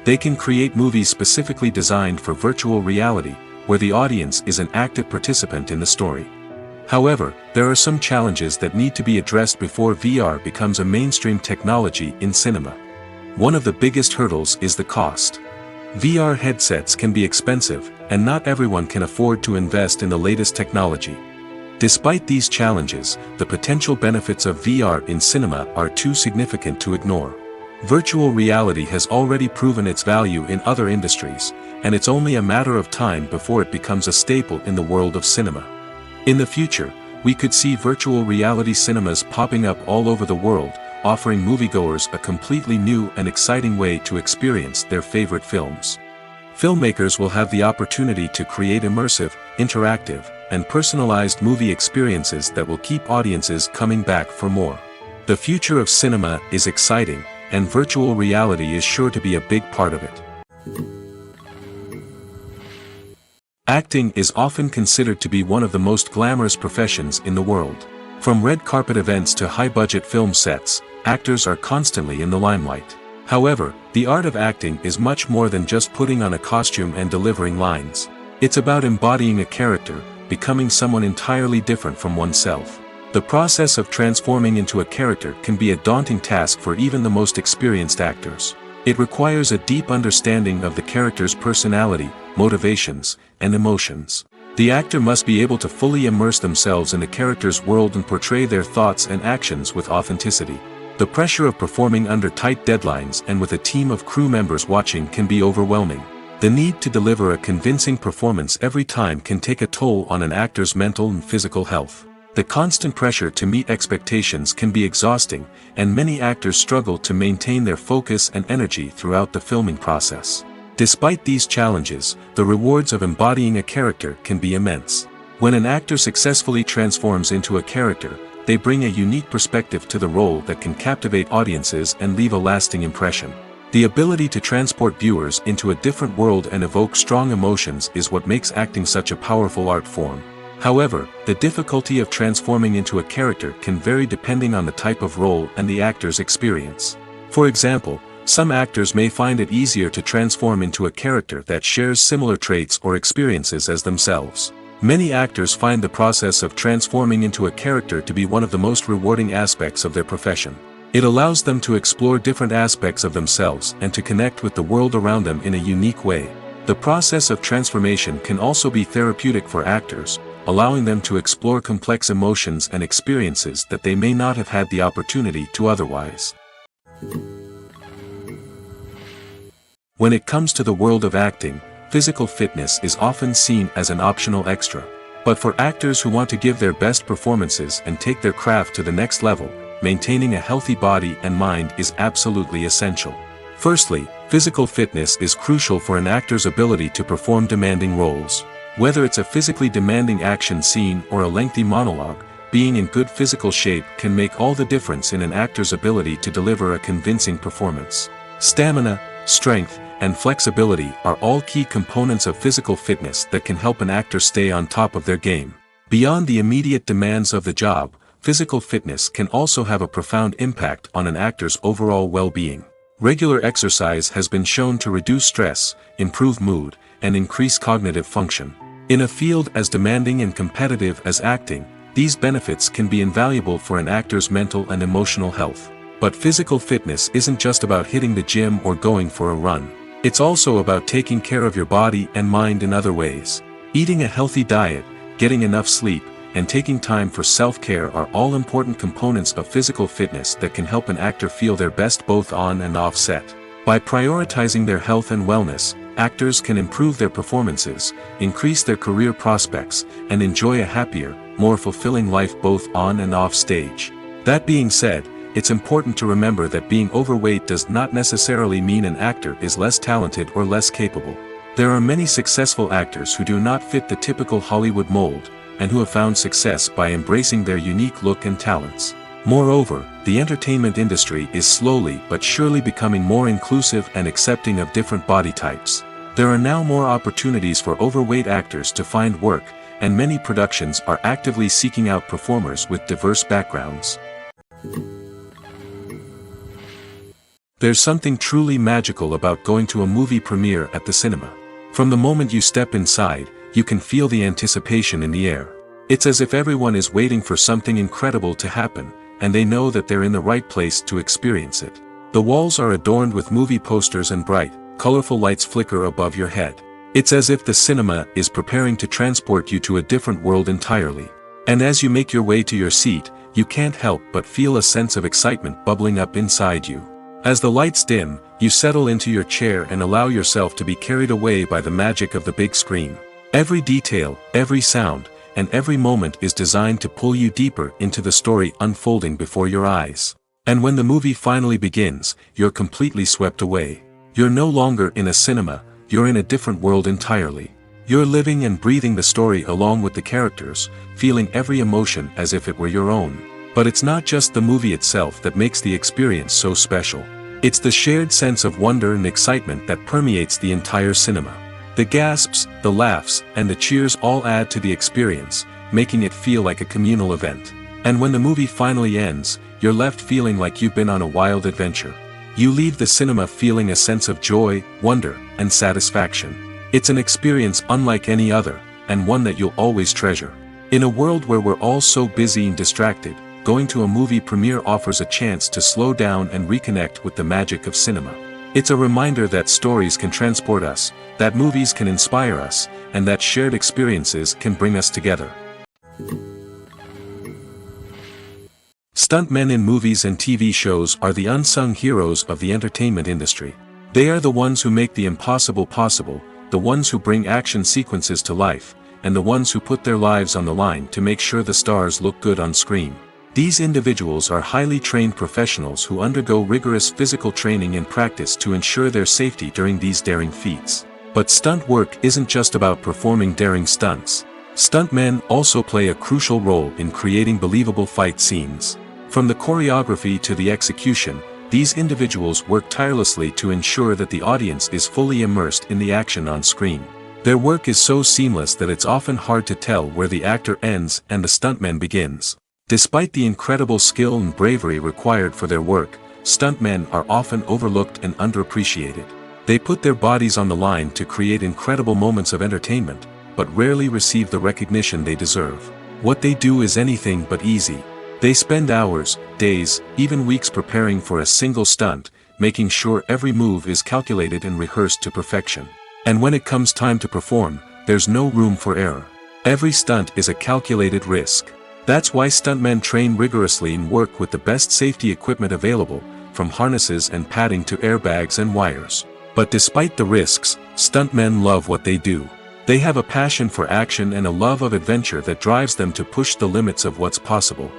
They can create movies specifically designed for virtual reality, where the audience is an active participant in the story. However, there are some challenges that need to be addressed before VR becomes a mainstream technology in cinema. One of the biggest hurdles is the cost. VR headsets can be expensive, and not everyone can afford to invest in the latest technology. Despite these challenges, the potential benefits of VR in cinema are too significant to ignore. Virtual reality has already proven its value in other industries, and it's only a matter of time before it becomes a staple in the world of cinema. In the future, we could see virtual reality cinemas popping up all over the world, offering moviegoers a completely new and exciting way to experience their favorite films. Filmmakers will have the opportunity to create immersive, interactive, and personalized movie experiences that will keep audiences coming back for more. The future of cinema is exciting, and virtual reality is sure to be a big part of it. Acting is often considered to be one of the most glamorous professions in the world. From red carpet events to high-budget film sets, actors are constantly in the limelight. However, the art of acting is much more than just putting on a costume and delivering lines. It's about embodying a character, becoming someone entirely different from oneself. The process of transforming into a character can be a daunting task for even the most experienced actors. It requires a deep understanding of the character's personality, motivations, and emotions. The actor must be able to fully immerse themselves in the character's world and portray their thoughts and actions with authenticity. The pressure of performing under tight deadlines and with a team of crew members watching can be overwhelming. The need to deliver a convincing performance every time can take a toll on an actor's mental and physical health. The constant pressure to meet expectations can be exhausting, and many actors struggle to maintain their focus and energy throughout the filming process. Despite these challenges, the rewards of embodying a character can be immense. When an actor successfully transforms into a character, they bring a unique perspective to the role that can captivate audiences and leave a lasting impression. The ability to transport viewers into a different world and evoke strong emotions is what makes acting such a powerful art form. However, the difficulty of transforming into a character can vary depending on the type of role and the actor's experience. For example, some actors may find it easier to transform into a character that shares similar traits or experiences as themselves. Many actors find the process of transforming into a character to be one of the most rewarding aspects of their profession. It allows them to explore different aspects of themselves and to connect with the world around them in a unique way. The process of transformation can also be therapeutic for actors, allowing them to explore complex emotions and experiences that they may not have had the opportunity to otherwise. When it comes to the world of acting, physical fitness is often seen as an optional extra. But for actors who want to give their best performances and take their craft to the next level, maintaining a healthy body and mind is absolutely essential. Firstly, physical fitness is crucial for an actor's ability to perform demanding roles. Whether it's a physically demanding action scene or a lengthy monologue, being in good physical shape can make all the difference in an actor's ability to deliver a convincing performance. Stamina, strength, and flexibility are all key components of physical fitness that can help an actor stay on top of their game. Beyond the immediate demands of the job, physical fitness can also have a profound impact on an actor's overall well-being. Regular exercise has been shown to reduce stress, improve mood, and increase cognitive function. In a field as demanding and competitive as acting, these benefits can be invaluable for an actor's mental and emotional health. But physical fitness isn't just about hitting the gym or going for a run. It's also about taking care of your body and mind in other ways. Eating a healthy diet, getting enough sleep, and taking time for self-care are all important components of physical fitness that can help an actor feel their best both on and off set. By prioritizing their health and wellness, actors can improve their performances, increase their career prospects, and enjoy a happier, more fulfilling life both on and off stage. That being said, it's important to remember that being overweight does not necessarily mean an actor is less talented or less capable. There are many successful actors who do not fit the typical Hollywood mold, and who have found success by embracing their unique look and talents. Moreover, the entertainment industry is slowly but surely becoming more inclusive and accepting of different body types. There are now more opportunities for overweight actors to find work, and many productions are actively seeking out performers with diverse backgrounds. There's something truly magical about going to a movie premiere at the cinema. From the moment you step inside, you can feel the anticipation in the air. It's as if everyone is waiting for something incredible to happen, and they know that they're in the right place to experience it. The walls are adorned with movie posters and bright, colorful lights flicker above your head. It's as if the cinema is preparing to transport you to a different world entirely. And as you make your way to your seat, you can't help but feel a sense of excitement bubbling up inside you. As the lights dim, you settle into your chair and allow yourself to be carried away by the magic of the big screen. Every detail, every sound, and every moment is designed to pull you deeper into the story unfolding before your eyes. And when the movie finally begins, you're completely swept away. You're no longer in a cinema, you're in a different world entirely. You're living and breathing the story along with the characters, feeling every emotion as if it were your own. But it's not just the movie itself that makes the experience so special. It's the shared sense of wonder and excitement that permeates the entire cinema. The gasps, the laughs, and the cheers all add to the experience, making it feel like a communal event. And when the movie finally ends, you're left feeling like you've been on a wild adventure. You leave the cinema feeling a sense of joy, wonder, and satisfaction. It's an experience unlike any other, and one that you'll always treasure. In a world where we're all so busy and distracted, going to a movie premiere offers a chance to slow down and reconnect with the magic of cinema. It's a reminder that stories can transport us, that movies can inspire us, and that shared experiences can bring us together. Stuntmen in movies and TV shows are the unsung heroes of the entertainment industry. They are the ones who make the impossible possible, the ones who bring action sequences to life, and the ones who put their lives on the line to make sure the stars look good on screen. These individuals are highly trained professionals who undergo rigorous physical training and practice to ensure their safety during these daring feats. But stunt work isn't just about performing daring stunts. Stuntmen also play a crucial role in creating believable fight scenes. From the choreography to the execution, these individuals work tirelessly to ensure that the audience is fully immersed in the action on screen. Their work is so seamless that it's often hard to tell where the actor ends and the stuntman begins. Despite the incredible skill and bravery required for their work, stuntmen are often overlooked and underappreciated. They put their bodies on the line to create incredible moments of entertainment, but rarely receive the recognition they deserve. What they do is anything but easy. They spend hours, days, even weeks preparing for a single stunt, making sure every move is calculated and rehearsed to perfection. And when it comes time to perform, there's no room for error. Every stunt is a calculated risk. That's why stuntmen train rigorously and work with the best safety equipment available, from harnesses and padding to airbags and wires. But despite the risks, stuntmen love what they do. They have a passion for action and a love of adventure that drives them to push the limits of what's possible.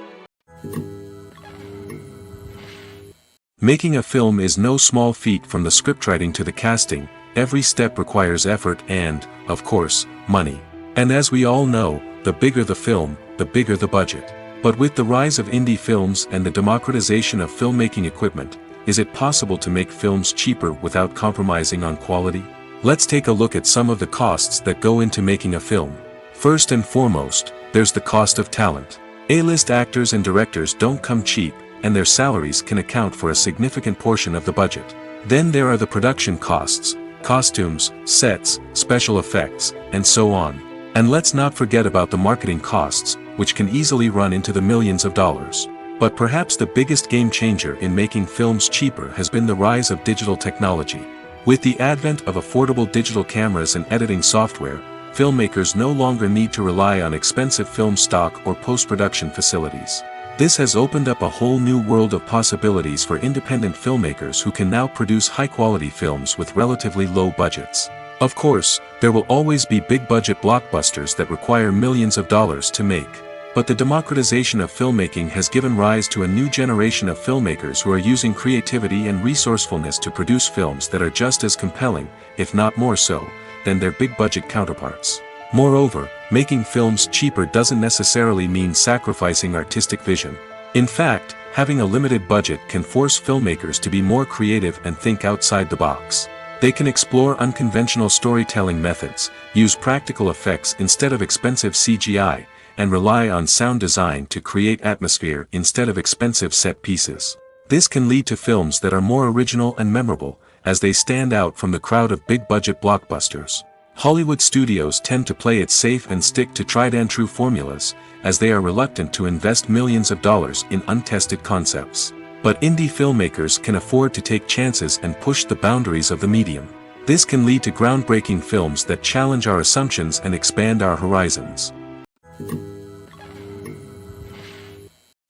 Making a film is no small feat. From the scriptwriting to the casting, every step requires effort and, of course, money. And as we all know, the bigger the film, the bigger the budget. But with the rise of indie films and the democratization of filmmaking equipment, is it possible to make films cheaper without compromising on quality? Let's take a look at some of the costs that go into making a film. First and foremost, there's the cost of talent. A-list actors and directors don't come cheap, and their salaries can account for a significant portion of the budget. Then there are the production costs, costumes, sets, special effects, and so on. And let's not forget about the marketing costs, which can easily run into the millions of dollars. But perhaps the biggest game changer in making films cheaper has been the rise of digital technology. With the advent of affordable digital cameras and editing software, filmmakers no longer need to rely on expensive film stock or post-production facilities. This has opened up a whole new world of possibilities for independent filmmakers who can now produce high-quality films with relatively low budgets. Of course, there will always be big-budget blockbusters that require millions of dollars to make. But the democratization of filmmaking has given rise to a new generation of filmmakers who are using creativity and resourcefulness to produce films that are just as compelling, if not more so, than their big-budget counterparts. Moreover, making films cheaper doesn't necessarily mean sacrificing artistic vision. In fact, having a limited budget can force filmmakers to be more creative and think outside the box. They can explore unconventional storytelling methods, use practical effects instead of expensive CGI, and rely on sound design to create atmosphere instead of expensive set pieces. This can lead to films that are more original and memorable, as they stand out from the crowd of big-budget blockbusters. Hollywood studios tend to play it safe and stick to tried-and-true formulas, as they are reluctant to invest millions of dollars in untested concepts. But indie filmmakers can afford to take chances and push the boundaries of the medium. This can lead to groundbreaking films that challenge our assumptions and expand our horizons.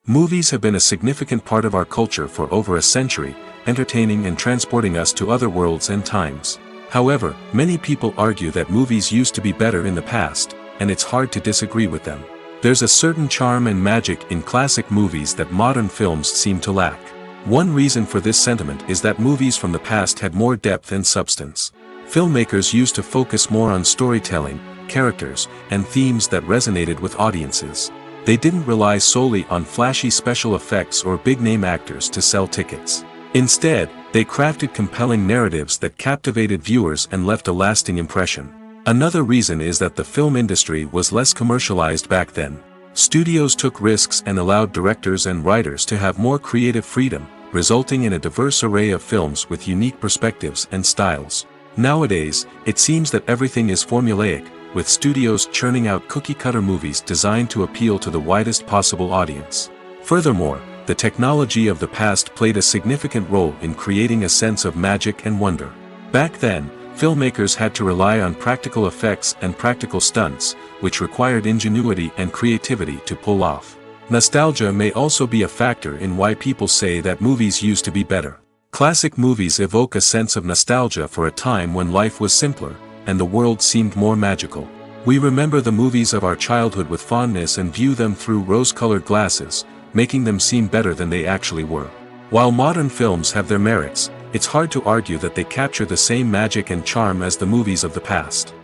Movies have been a significant part of our culture for over a century, entertaining and transporting us to other worlds and times. However, many people argue that movies used to be better in the past, and it's hard to disagree with them. There's a certain charm and magic in classic movies that modern films seem to lack. One reason for this sentiment is that movies from the past had more depth and substance. Filmmakers used to focus more on storytelling, characters, and themes that resonated with audiences. They didn't rely solely on flashy special effects or big-name actors to sell tickets. Instead, they crafted compelling narratives that captivated viewers and left a lasting impression. Another reason is that the film industry was less commercialized back then. Studios took risks and allowed directors and writers to have more creative freedom, resulting in a diverse array of films with unique perspectives and styles. Nowadays, it seems that everything is formulaic, with studios churning out cookie-cutter movies designed to appeal to the widest possible audience. Furthermore, the technology of the past played a significant role in creating a sense of magic and wonder. Back then, filmmakers had to rely on practical effects and practical stunts, which required ingenuity and creativity to pull off. Nostalgia may also be a factor in why people say that movies used to be better. Classic movies evoke a sense of nostalgia for a time when life was simpler, and the world seemed more magical. We remember the movies of our childhood with fondness and view them through rose-colored glasses, making them seem better than they actually were. While modern films have their merits, it's hard to argue that they capture the same magic and charm as the movies of the past.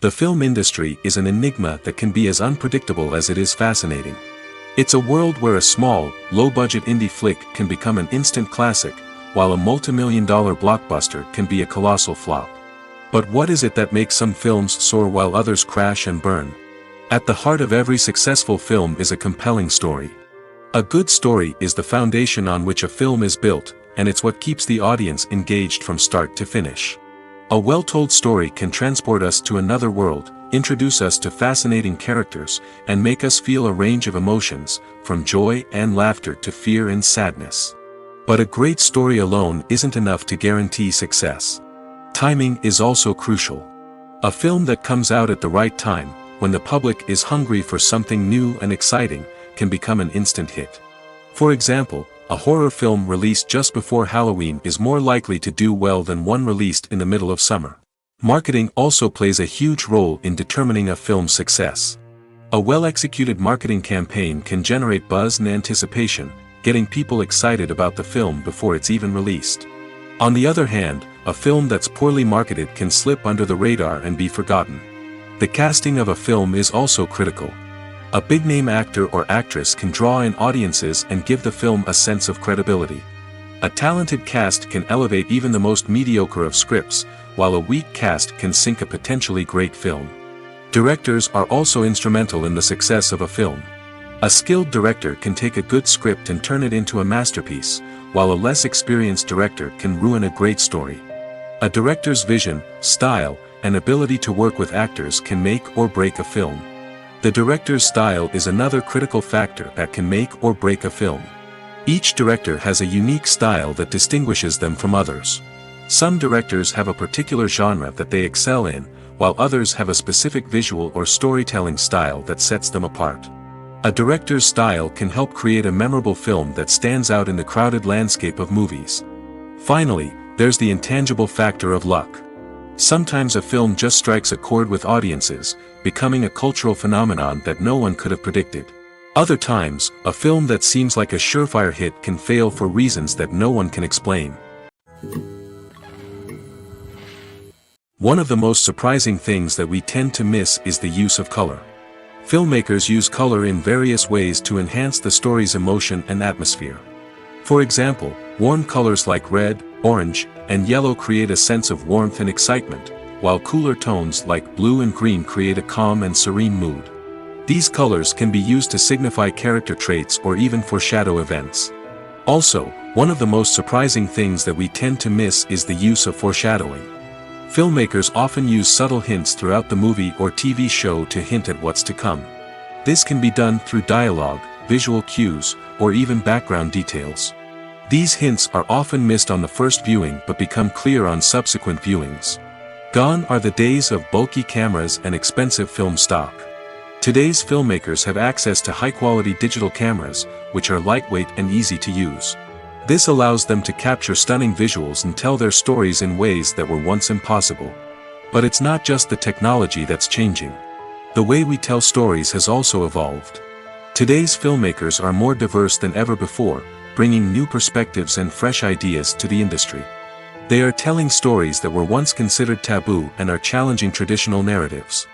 The film industry is an enigma that can be as unpredictable as it is fascinating. It's a world where a small, low-budget indie flick can become an instant classic, while a multi-million-dollar blockbuster can be a colossal flop. But what is it that makes some films soar while others crash and burn? At the heart of every successful film is a compelling story. A good story is the foundation on which a film is built, and it's what keeps the audience engaged from start to finish. A well-told story can transport us to another world, introduce us to fascinating characters, and make us feel a range of emotions, from joy and laughter to fear and sadness. But a great story alone isn't enough to guarantee success. Timing is also crucial. A film that comes out at the right time, when the public is hungry for something new and exciting, can become an instant hit. For example, a horror film released just before Halloween is more likely to do well than one released in the middle of summer. Marketing also plays a huge role in determining a film's success. A well-executed marketing campaign can generate buzz and anticipation, getting people excited about the film before it's even released. On the other hand, a film that's poorly marketed can slip under the radar and be forgotten. The casting of a film is also critical. A big-name actor or actress can draw in audiences and give the film a sense of credibility. A talented cast can elevate even the most mediocre of scripts, while a weak cast can sink a potentially great film. Directors are also instrumental in the success of a film. A skilled director can take a good script and turn it into a masterpiece, while a less experienced director can ruin a great story. A director's vision, style, and ability to work with actors can make or break a film. The director's style is another critical factor that can make or break a film. Each director has a unique style that distinguishes them from others. Some directors have a particular genre that they excel in, while others have a specific visual or storytelling style that sets them apart. A director's style can help create a memorable film that stands out in the crowded landscape of movies. Finally, there's the intangible factor of luck. Sometimes a film just strikes a chord with audiences, becoming a cultural phenomenon that no one could have predicted. Other times, a film that seems like a surefire hit can fail for reasons that no one can explain. One of the most surprising things that we tend to miss is the use of color. Filmmakers use color in various ways to enhance the story's emotion and atmosphere. For example, warm colors like red, orange, and yellow create a sense of warmth and excitement, while cooler tones like blue and green create a calm and serene mood. These colors can be used to signify character traits or even foreshadow events. Also, one of the most surprising things that we tend to miss is the use of foreshadowing. Filmmakers often use subtle hints throughout the movie or TV show to hint at what's to come. This can be done through dialogue, visual cues, or even background details. These hints are often missed on the first viewing but become clear on subsequent viewings. Gone are the days of bulky cameras and expensive film stock. Today's filmmakers have access to high-quality digital cameras, which are lightweight and easy to use. This allows them to capture stunning visuals and tell their stories in ways that were once impossible. But it's not just the technology that's changing. The way we tell stories has also evolved. Today's filmmakers are more diverse than ever before, bringing new perspectives and fresh ideas to the industry. They are telling stories that were once considered taboo and are challenging traditional narratives.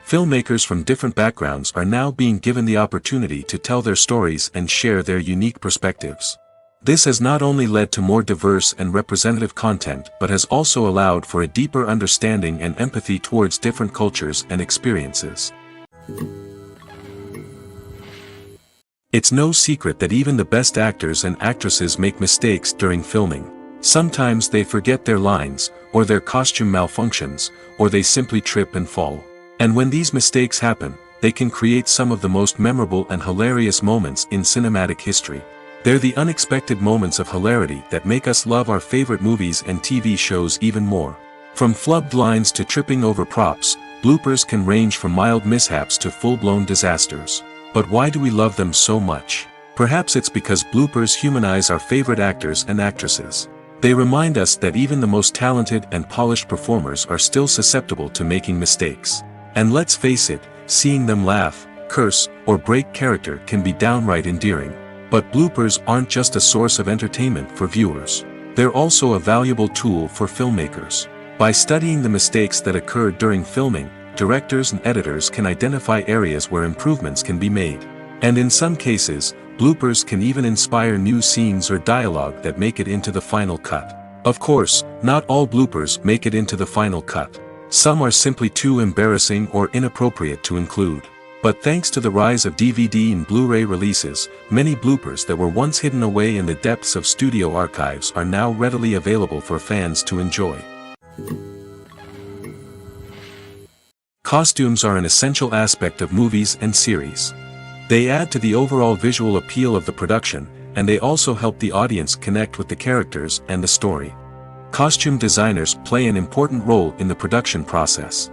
Filmmakers from different backgrounds are now being given the opportunity to tell their stories and share their unique perspectives. This has not only led to more diverse and representative content but has also allowed for a deeper understanding and empathy towards different cultures and experiences. It's no secret that even the best actors and actresses make mistakes during filming. Sometimes they forget their lines, or their costume malfunctions, or they simply trip and fall. And when these mistakes happen, they can create some of the most memorable and hilarious moments in cinematic history. They're the unexpected moments of hilarity that make us love our favorite movies and TV shows even more. From flubbed lines to tripping over props, bloopers can range from mild mishaps to full-blown disasters. But why do we love them so much? Perhaps it's because bloopers humanize our favorite actors and actresses. They remind us that even the most talented and polished performers are still susceptible to making mistakes. And let's face it, seeing them laugh, curse, or break character can be downright endearing. But bloopers aren't just a source of entertainment for viewers. They're also a valuable tool for filmmakers. By studying the mistakes that occurred during filming, directors and editors can identify areas where improvements can be made. And in some cases, bloopers can even inspire new scenes or dialogue that make it into the final cut. Of course, not all bloopers make it into the final cut. Some are simply too embarrassing or inappropriate to include. But thanks to the rise of DVD and Blu-ray releases, many bloopers that were once hidden away in the depths of studio archives are now readily available for fans to enjoy. Costumes are an essential aspect of movies and series. They add to the overall visual appeal of the production, and they also help the audience connect with the characters and the story. Costume designers play an important role in the production process.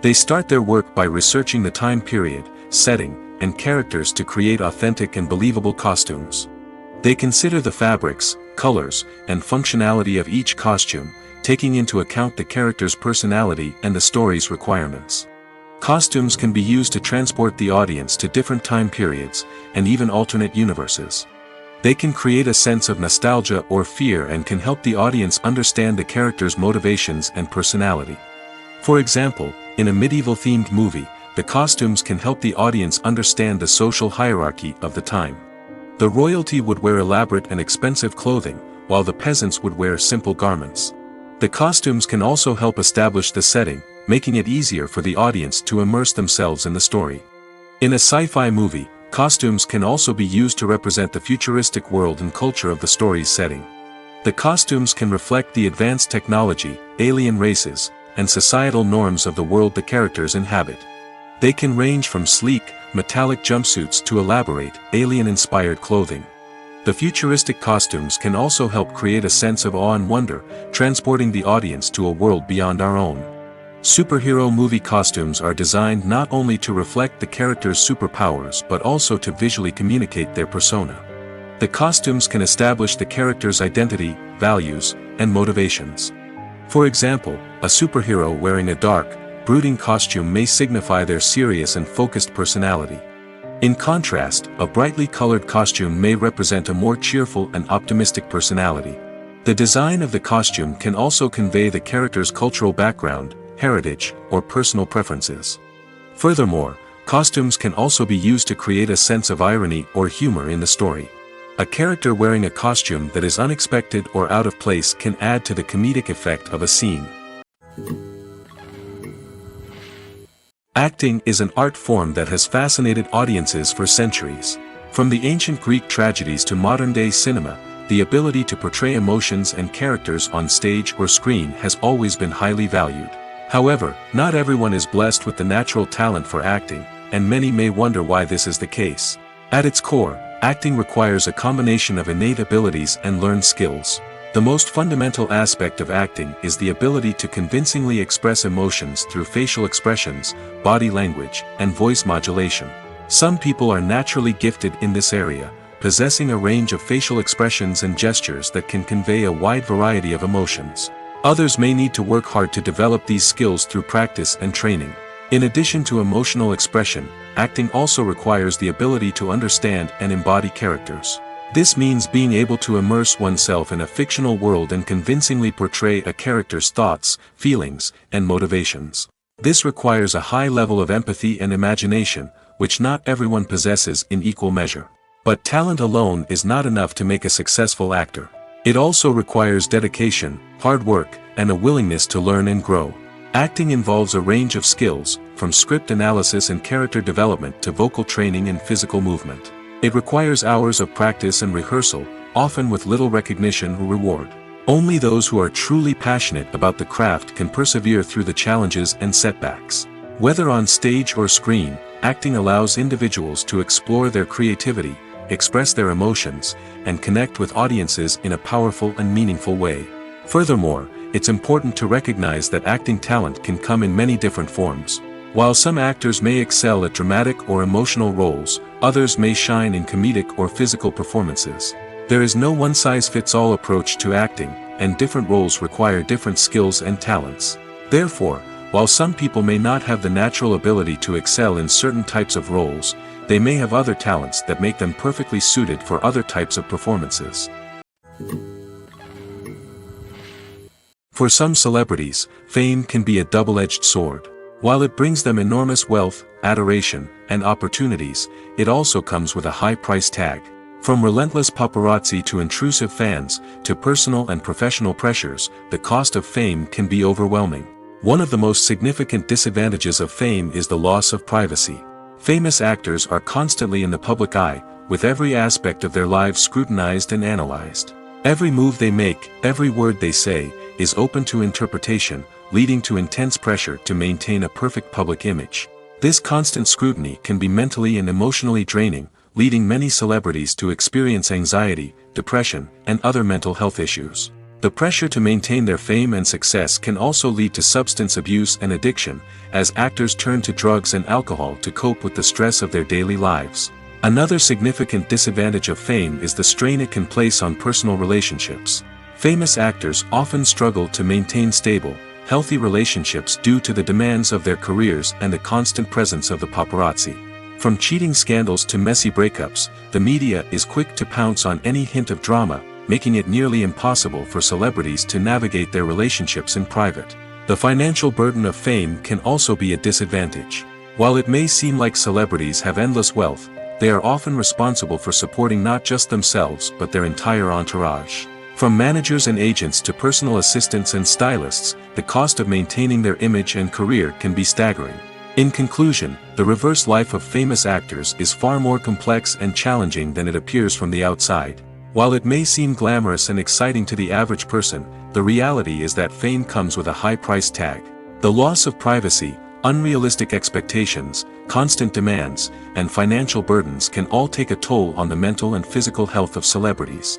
They start their work by researching the time period, setting, and characters to create authentic and believable costumes. They consider the fabrics, colors, and functionality of each costume, taking into account the character's personality and the story's requirements. Costumes can be used to transport the audience to different time periods, and even alternate universes. They can create a sense of nostalgia or fear and can help the audience understand the character's motivations and personality. For example, in a medieval-themed movie, the costumes can help the audience understand the social hierarchy of the time. The royalty would wear elaborate and expensive clothing, while the peasants would wear simple garments. The costumes can also help establish the setting, making it easier for the audience to immerse themselves in the story. In a sci-fi movie, costumes can also be used to represent the futuristic world and culture of the story's setting. The costumes can reflect the advanced technology, alien races, and societal norms of the world the characters inhabit. They can range from sleek, metallic jumpsuits to elaborate, alien-inspired clothing. The futuristic costumes can also help create a sense of awe and wonder, transporting the audience to a world beyond our own. Superhero movie costumes are designed not only to reflect the character's superpowers but also to visually communicate their persona. The costumes can establish the character's identity, values, and motivations. For example, A superhero wearing a dark, brooding costume may signify their serious and focused personality. In contrast, a brightly colored costume may represent a more cheerful and optimistic personality. The design of the costume can also convey the character's cultural background, heritage, or personal preferences. Furthermore, costumes can also be used to create a sense of irony or humor in the story. A character wearing a costume that is unexpected or out of place can add to the comedic effect of a scene. Acting is an art form that has fascinated audiences for centuries. From the ancient Greek tragedies to modern-day cinema, the ability to portray emotions and characters on stage or screen has always been highly valued. However, not everyone is blessed with the natural talent for acting, and many may wonder why this is the case. At its core, acting requires a combination of innate abilities and learned skills. The most fundamental aspect of acting is the ability to convincingly express emotions through facial expressions, body language, and voice modulation. Some people are naturally gifted in this area, possessing a range of facial expressions and gestures that can convey a wide variety of emotions. Others may need to work hard to develop these skills through practice and training. In addition to emotional expression, acting also requires the ability to understand and embody characters. This means being able to immerse oneself in a fictional world and convincingly portray a character's thoughts, feelings, and motivations. This requires a high level of empathy and imagination, which not everyone possesses in equal measure. But talent alone is not enough to make a successful actor. It also requires dedication, hard work, and a willingness to learn and grow. Acting involves a range of skills, from script analysis and character development to vocal training and physical movement. It requires hours of practice and rehearsal, often with little recognition or reward. Only those who are truly passionate about the craft can persevere through the challenges and setbacks. Whether on stage or screen, acting allows individuals to explore their creativity, express their emotions, and connect with audiences in a powerful and meaningful way. Furthermore, it's important to recognize that acting talent can come in many different forms. While some actors may excel at dramatic or emotional roles, others may shine in comedic or physical performances. There is no one-size-fits-all approach to acting, and different roles require different skills and talents. Therefore, while some people may not have the natural ability to excel in certain types of roles, they may have other talents that make them perfectly suited for other types of performances. For some celebrities, fame can be a double-edged sword. While it brings them enormous wealth, adoration, and opportunities, it also comes with a high price tag. From relentless paparazzi to intrusive fans, to personal and professional pressures, the cost of fame can be overwhelming. One of the most significant disadvantages of fame is the loss of privacy. Famous actors are constantly in the public eye, with every aspect of their lives scrutinized and analyzed. Every move they make, every word they say, is open to interpretation, leading to intense pressure to maintain a perfect public image. This constant scrutiny can be mentally and emotionally draining, leading many celebrities to experience anxiety, depression, and other mental health issues. The pressure to maintain their fame and success can also lead to substance abuse and addiction, as actors turn to drugs and alcohol to cope with the stress of their daily lives. Another significant disadvantage of fame is the strain it can place on personal relationships. Famous actors often struggle to maintain stable, healthy relationships due to the demands of their careers and the constant presence of the paparazzi. From cheating scandals to messy breakups, the media is quick to pounce on any hint of drama, making it nearly impossible for celebrities to navigate their relationships in private. The financial burden of fame can also be a disadvantage. While it may seem like celebrities have endless wealth, they are often responsible for supporting not just themselves but their entire entourage. From managers and agents to personal assistants and stylists, the cost of maintaining their image and career can be staggering. In conclusion, the reverse life of famous actors is far more complex and challenging than it appears from the outside. While it may seem glamorous and exciting to the average person, the reality is that fame comes with a high price tag. The loss of privacy, unrealistic expectations, constant demands, and financial burdens can all take a toll on the mental and physical health of celebrities.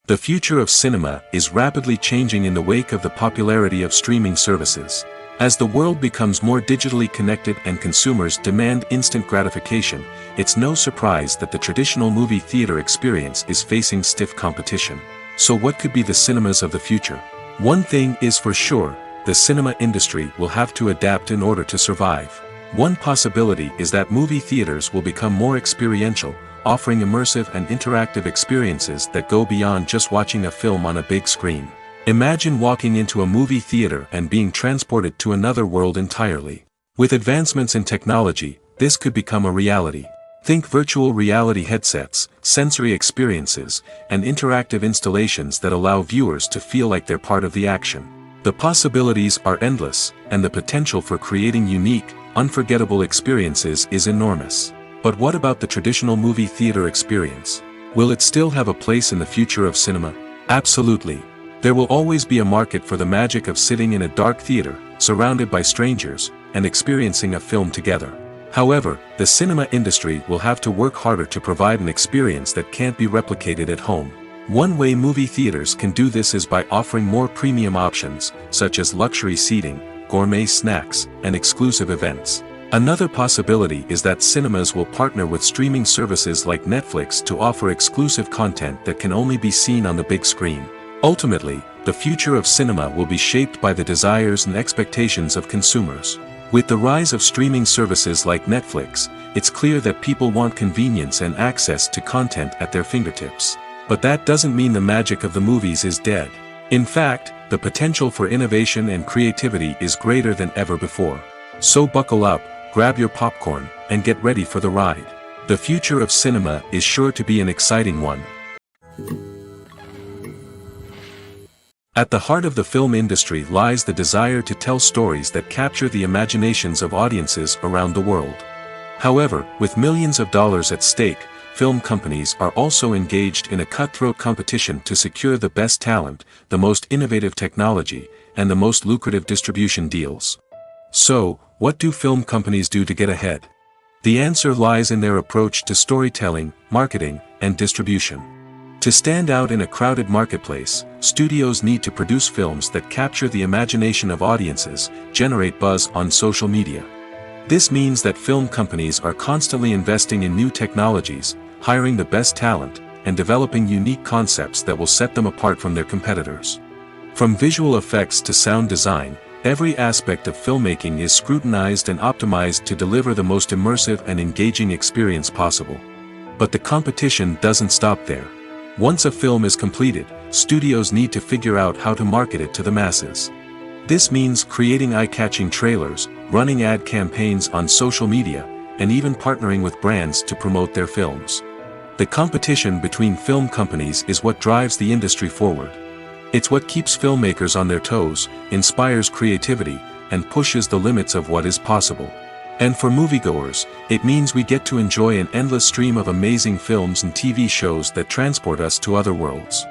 The future of cinema is rapidly changing in the wake of the popularity of streaming services. As the world becomes more digitally connected and consumers demand instant gratification, it's no surprise that the traditional movie theater experience is facing stiff competition. So what could be the cinemas of the future? One thing is for sure, the cinema industry will have to adapt in order to survive. One possibility is that movie theaters will become more experiential, offering immersive and interactive experiences that go beyond just watching a film on a big screen. Imagine walking into a movie theater and being transported to another world entirely. With advancements in technology, this could become a reality. Think virtual reality headsets, sensory experiences, and interactive installations that allow viewers to feel like they're part of the action. The possibilities are endless, and the potential for creating unique, unforgettable experiences is enormous. But what about the traditional movie theater experience? Will it still have a place in the future of cinema? Absolutely. There will always be a market for the magic of sitting in a dark theater, surrounded by strangers, and experiencing a film together. However, the cinema industry will have to work harder to provide an experience that can't be replicated at home. One way movie theaters can do this is by offering more premium options, such as luxury seating, gourmet snacks, and exclusive events. Another possibility is that cinemas will partner with streaming services like Netflix to offer exclusive content that can only be seen on the big screen. Ultimately, the future of cinema will be shaped by the desires and expectations of consumers. With the rise of streaming services like Netflix, it's clear that people want convenience and access to content at their fingertips. But that doesn't mean the magic of the movies is dead. In fact, the potential for innovation and creativity is greater than ever before. So buckle up, grab your popcorn, and get ready for the ride. The future of cinema is sure to be an exciting one. At the heart of the film industry lies the desire to tell stories that capture the imaginations of audiences around the world. However, with millions of dollars at stake, film companies are also engaged in a cutthroat competition to secure the best talent, the most innovative technology, and the most lucrative distribution deals. So, what do film companies do to get ahead? The answer lies in their approach to storytelling, marketing, and distribution. To stand out in a crowded marketplace, studios need to produce films that capture the imagination of audiences, generate buzz on social media. This means that film companies are constantly investing in new technologies, hiring the best talent, and developing unique concepts that will set them apart from their competitors. From visual effects to sound design, every aspect of filmmaking is scrutinized and optimized to deliver the most immersive and engaging experience possible. But the competition doesn't stop there. Once a film is completed, studios need to figure out how to market it to the masses. This means creating eye-catching trailers, running ad campaigns on social media, and even partnering with brands to promote their films. The competition between film companies is what drives the industry forward. It's what keeps filmmakers on their toes, inspires creativity, and pushes the limits of what is possible. And for moviegoers, it means we get to enjoy an endless stream of amazing films and TV shows that transport us to other worlds.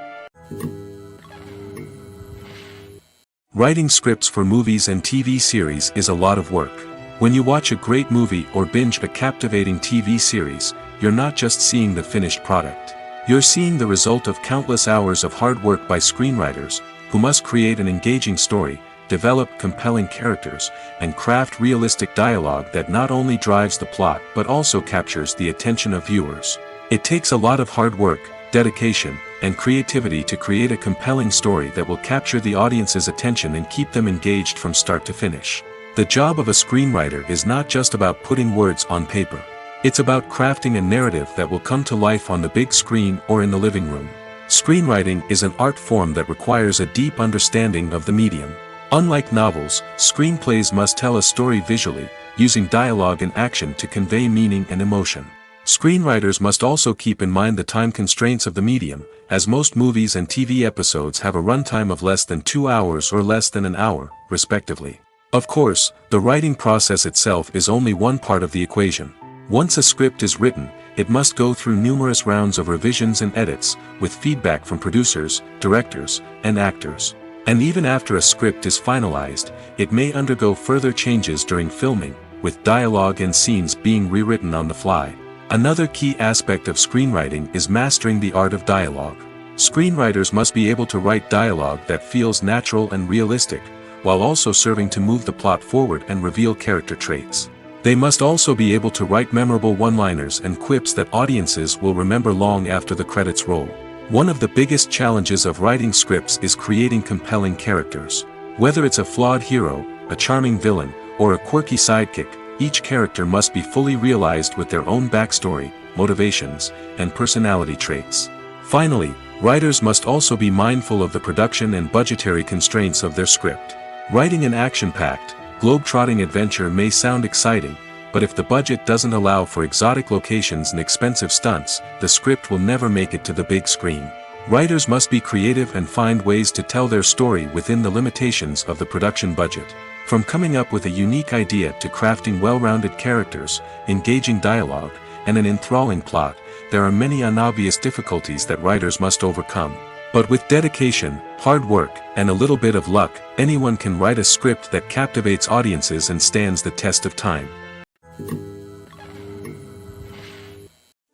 Writing scripts for movies and TV series is a lot of work. When you watch a great movie or binge a captivating TV series, you're not just seeing the finished product. You're seeing the result of countless hours of hard work by screenwriters, who must create an engaging story, develop compelling characters, and craft realistic dialogue that not only drives the plot but also captures the attention of viewers. It takes a lot of hard work, dedication, and creativity to create a compelling story that will capture the audience's attention and keep them engaged from start to finish. The job of a screenwriter is not just about putting words on paper. It's about crafting a narrative that will come to life on the big screen or in the living room. Screenwriting is an art form that requires a deep understanding of the medium. Unlike novels, screenplays must tell a story visually, using dialogue and action to convey meaning and emotion. Screenwriters must also keep in mind the time constraints of the medium, as most movies and TV episodes have a runtime of less than 2 hours or less than an hour, respectively. Of course, the writing process itself is only one part of the equation. Once a script is written, it must go through numerous rounds of revisions and edits, with feedback from producers, directors, and actors. And even after a script is finalized, it may undergo further changes during filming, with dialogue and scenes being rewritten on the fly. Another key aspect of screenwriting is mastering the art of dialogue. Screenwriters must be able to write dialogue that feels natural and realistic, while also serving to move the plot forward and reveal character traits. They must also be able to write memorable one-liners and quips that audiences will remember long after the credits roll. One of the biggest challenges of writing scripts is creating compelling characters. Whether it's a flawed hero, a charming villain, or a quirky sidekick, each character must be fully realized with their own backstory, motivations, and personality traits. Finally, writers must also be mindful of the production and budgetary constraints of their script. Writing an action-packed, globe-trotting adventure may sound exciting, but if the budget doesn't allow for exotic locations and expensive stunts, the script will never make it to the big screen. Writers must be creative and find ways to tell their story within the limitations of the production budget. From coming up with a unique idea to crafting well-rounded characters, engaging dialogue, and an enthralling plot, there are many unobvious difficulties that writers must overcome. But with dedication, hard work, and a little bit of luck, anyone can write a script that captivates audiences and stands the test of time.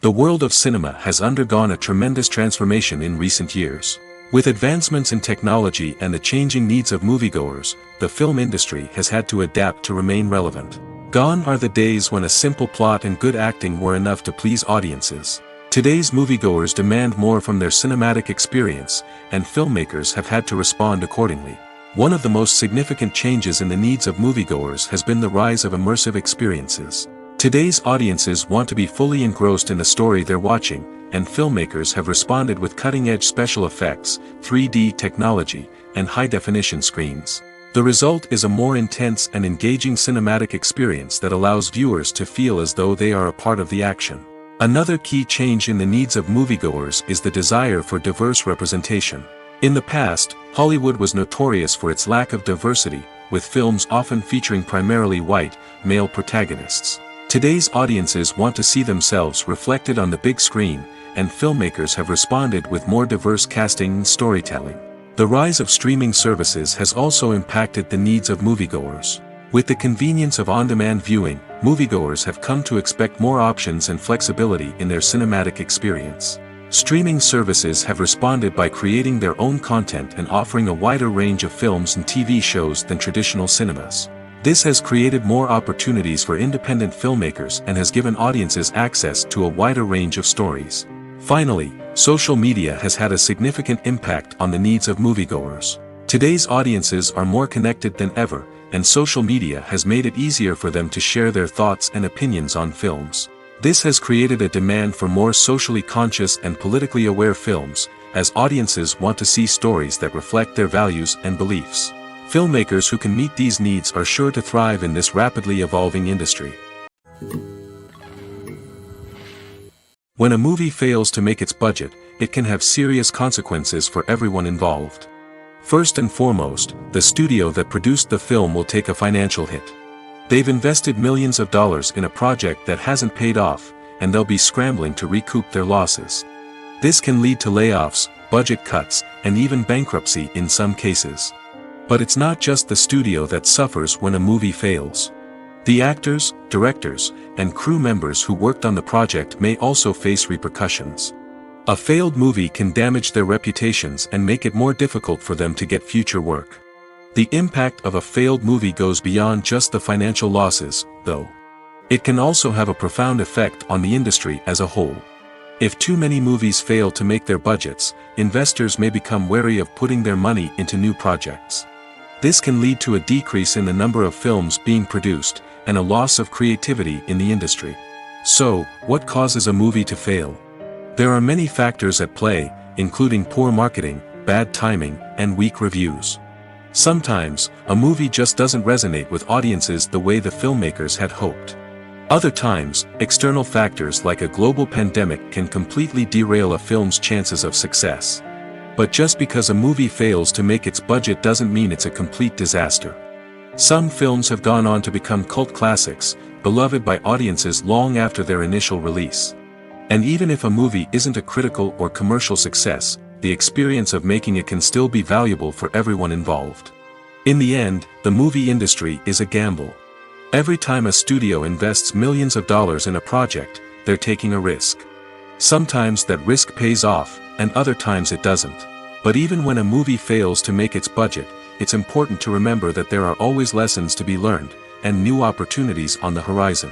The world of cinema has undergone a tremendous transformation in recent years. With advancements in technology and the changing needs of moviegoers, the film industry has had to adapt to remain relevant. Gone are the days when a simple plot and good acting were enough to please audiences. Today's moviegoers demand more from their cinematic experience, and filmmakers have had to respond accordingly. One of the most significant changes in the needs of moviegoers has been the rise of immersive experiences. Today's audiences want to be fully engrossed in the story they're watching, and filmmakers have responded with cutting-edge special effects, 3D technology, and high-definition screens. The result is a more intense and engaging cinematic experience that allows viewers to feel as though they are a part of the action. Another key change in the needs of moviegoers is the desire for diverse representation. In the past, Hollywood was notorious for its lack of diversity, with films often featuring primarily white, male protagonists. Today's audiences want to see themselves reflected on the big screen, and filmmakers have responded with more diverse casting and storytelling. The rise of streaming services has also impacted the needs of moviegoers. With the convenience of on-demand viewing, moviegoers have come to expect more options and flexibility in their cinematic experience. Streaming services have responded by creating their own content and offering a wider range of films and TV shows than traditional cinemas. This has created more opportunities for independent filmmakers and has given audiences access to a wider range of stories. Finally, social media has had a significant impact on the needs of moviegoers. Today's audiences are more connected than ever, and social media has made it easier for them to share their thoughts and opinions on films. This has created a demand for more socially conscious and politically aware films, as audiences want to see stories that reflect their values and beliefs. Filmmakers who can meet these needs are sure to thrive in this rapidly evolving industry. When a movie fails to make its budget, it can have serious consequences for everyone involved. First and foremost, the studio that produced the film will take a financial hit. They've invested millions of dollars in a project that hasn't paid off, and they'll be scrambling to recoup their losses. This can lead to layoffs, budget cuts, and even bankruptcy in some cases. But it's not just the studio that suffers when a movie fails. The actors, directors, and crew members who worked on the project may also face repercussions. A failed movie can damage their reputations and make it more difficult for them to get future work. The impact of a failed movie goes beyond just the financial losses, though. It can also have a profound effect on the industry as a whole. If too many movies fail to make their budgets, investors may become wary of putting their money into new projects. This can lead to a decrease in the number of films being produced, and a loss of creativity in the industry. So, what causes a movie to fail? There are many factors at play, including poor marketing, bad timing, and weak reviews. Sometimes, a movie just doesn't resonate with audiences the way the filmmakers had hoped. Other times, external factors like a global pandemic can completely derail a film's chances of success. But just because a movie fails to make its budget doesn't mean it's a complete disaster. Some films have gone on to become cult classics, beloved by audiences long after their initial release. And even if a movie isn't a critical or commercial success, the experience of making it can still be valuable for everyone involved. In the end, the movie industry is a gamble. Every time a studio invests millions of dollars in a project, they're taking a risk. Sometimes that risk pays off, and other times it doesn't. But even when a movie fails to make its budget, it's important to remember that there are always lessons to be learned, and new opportunities on the horizon.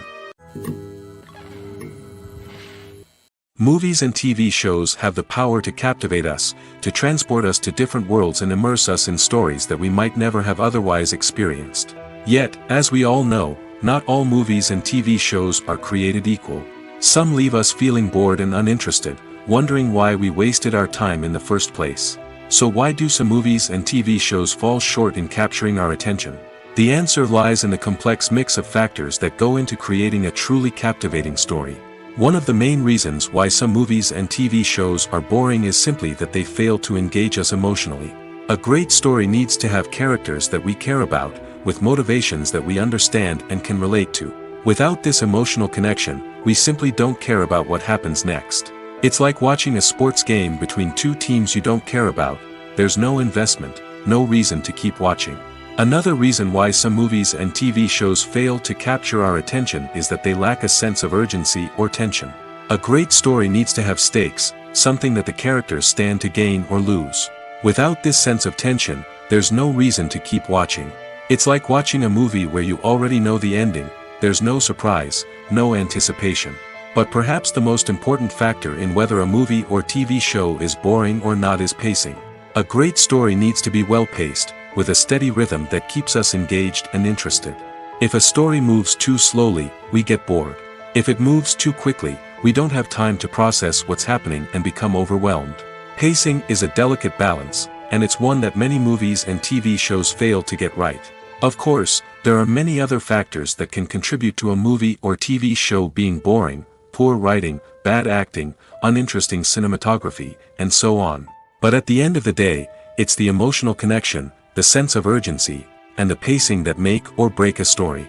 Movies and TV shows have the power to captivate us, to transport us to different worlds and immerse us in stories that we might never have otherwise experienced. Yet, as we all know, not all movies and TV shows are created equal. Some leave us feeling bored and uninterested, wondering why we wasted our time in the first place. So why do some movies and TV shows fall short in capturing our attention? The answer lies in the complex mix of factors that go into creating a truly captivating story. One of the main reasons why some movies and TV shows are boring is simply that they fail to engage us emotionally. A great story needs to have characters that we care about, with motivations that we understand and can relate to. Without this emotional connection, we simply don't care about what happens next. It's like watching a sports game between two teams you don't care about. There's no investment, no reason to keep watching. Another reason why some movies and TV shows fail to capture our attention is that they lack a sense of urgency or tension. A great story needs to have stakes, something that the characters stand to gain or lose. Without this sense of tension, there's no reason to keep watching. It's like watching a movie where you already know the ending. There's no surprise, no anticipation. But perhaps the most important factor in whether a movie or TV show is boring or not is pacing. A great story needs to be well-paced, with a steady rhythm that keeps us engaged and interested. If a story moves too slowly, we get bored. If it moves too quickly, we don't have time to process what's happening and become overwhelmed. Pacing is a delicate balance, and it's one that many movies and TV shows fail to get right. Of course, there are many other factors that can contribute to a movie or TV show being boring: poor writing, bad acting, uninteresting cinematography, and so on. But at the end of the day, it's the emotional connection, the sense of urgency, and the pacing that make or break a story.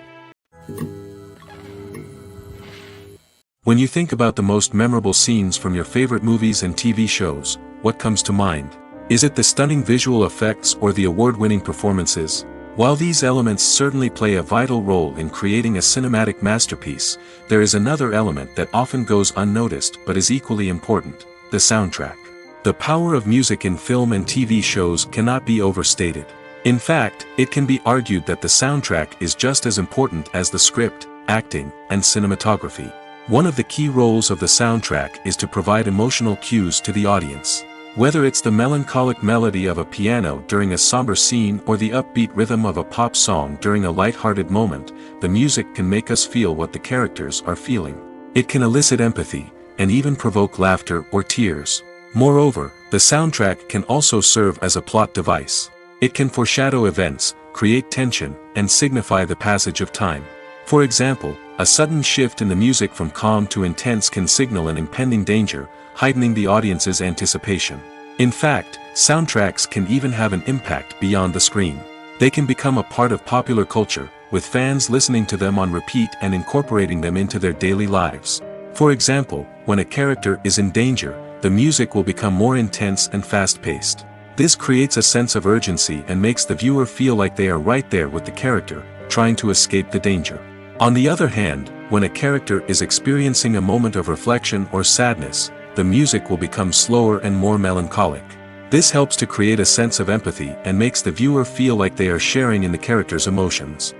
When you think about the most memorable scenes from your favorite movies and TV shows, what comes to mind? Is it the stunning visual effects or the award-winning performances? While these elements certainly play a vital role in creating a cinematic masterpiece, there is another element that often goes unnoticed but is equally important: the soundtrack. The power of music in film and TV shows cannot be overstated. In fact, it can be argued that the soundtrack is just as important as the script, acting, and cinematography. One of the key roles of the soundtrack is to provide emotional cues to the audience. Whether it's the melancholic melody of a piano during a somber scene or the upbeat rhythm of a pop song during a light-hearted moment, the music can make us feel what the characters are feeling. It can elicit empathy, and even provoke laughter or tears. Moreover, the soundtrack can also serve as a plot device. It can foreshadow events, create tension, and signify the passage of time. For example, a sudden shift in the music from calm to intense can signal an impending danger, heightening the audience's anticipation. In fact, soundtracks can even have an impact beyond the screen. They can become a part of popular culture, with fans listening to them on repeat and incorporating them into their daily lives. For example, when a character is in danger, the music will become more intense and fast-paced. This creates a sense of urgency and makes the viewer feel like they are right there with the character, trying to escape the danger. On the other hand, when a character is experiencing a moment of reflection or sadness, the music will become slower and more melancholic. This helps to create a sense of empathy and makes the viewer feel like they are sharing in the character's emotions.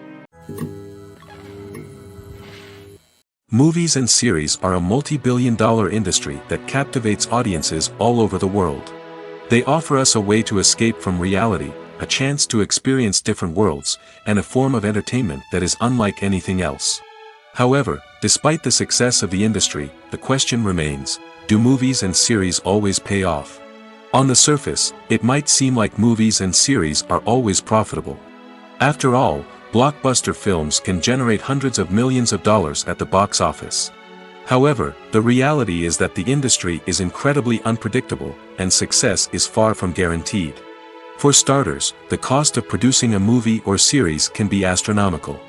Movies and series are a multi-billion-dollar industry that captivates audiences all over the world. They offer us a way to escape from reality, a chance to experience different worlds, and a form of entertainment that is unlike anything else. However, despite the success of the industry, the question remains: do movies and series always pay off? On the surface, it might seem like movies and series are always profitable. After all, blockbuster films can generate hundreds of millions of dollars at the box office. However, the reality is that the industry is incredibly unpredictable, and success is far from guaranteed. For starters, the cost of producing a movie or series can be astronomical.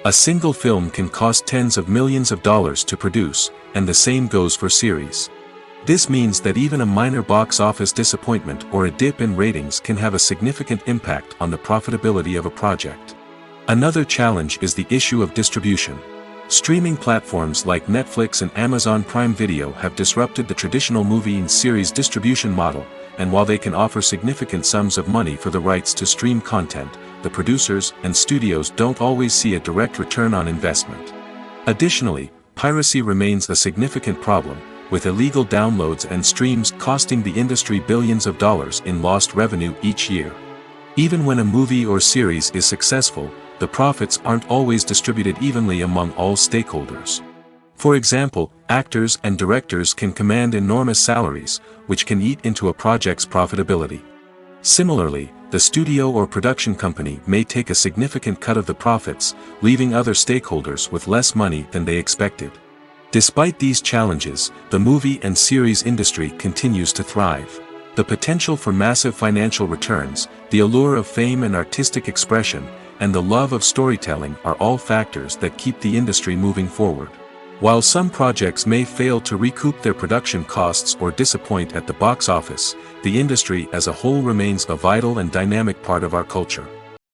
A single film can cost tens of millions of dollars to produce, and the same goes for series. This means that even a minor box office disappointment or a dip in ratings can have a significant impact on the profitability of a project. Another challenge is the issue of distribution. Streaming platforms like Netflix and Amazon Prime Video have disrupted the traditional movie and series distribution model, and while they can offer significant sums of money for the rights to stream content, the producers and studios don't always see a direct return on investment. Additionally, piracy remains a significant problem, with illegal downloads and streams costing the industry billions of dollars in lost revenue each year. Even when a movie or series is successful, the profits aren't always distributed evenly among all stakeholders. For example, actors and directors can command enormous salaries, which can eat into a project's profitability. Similarly, the studio or production company may take a significant cut of the profits, leaving other stakeholders with less money than they expected. Despite these challenges, the movie and series industry continues to thrive. The potential for massive financial returns, the allure of fame and artistic expression, and the love of storytelling are all factors that keep the industry moving forward. While some projects may fail to recoup their production costs or disappoint at the box office, the industry as a whole remains a vital and dynamic part of our culture.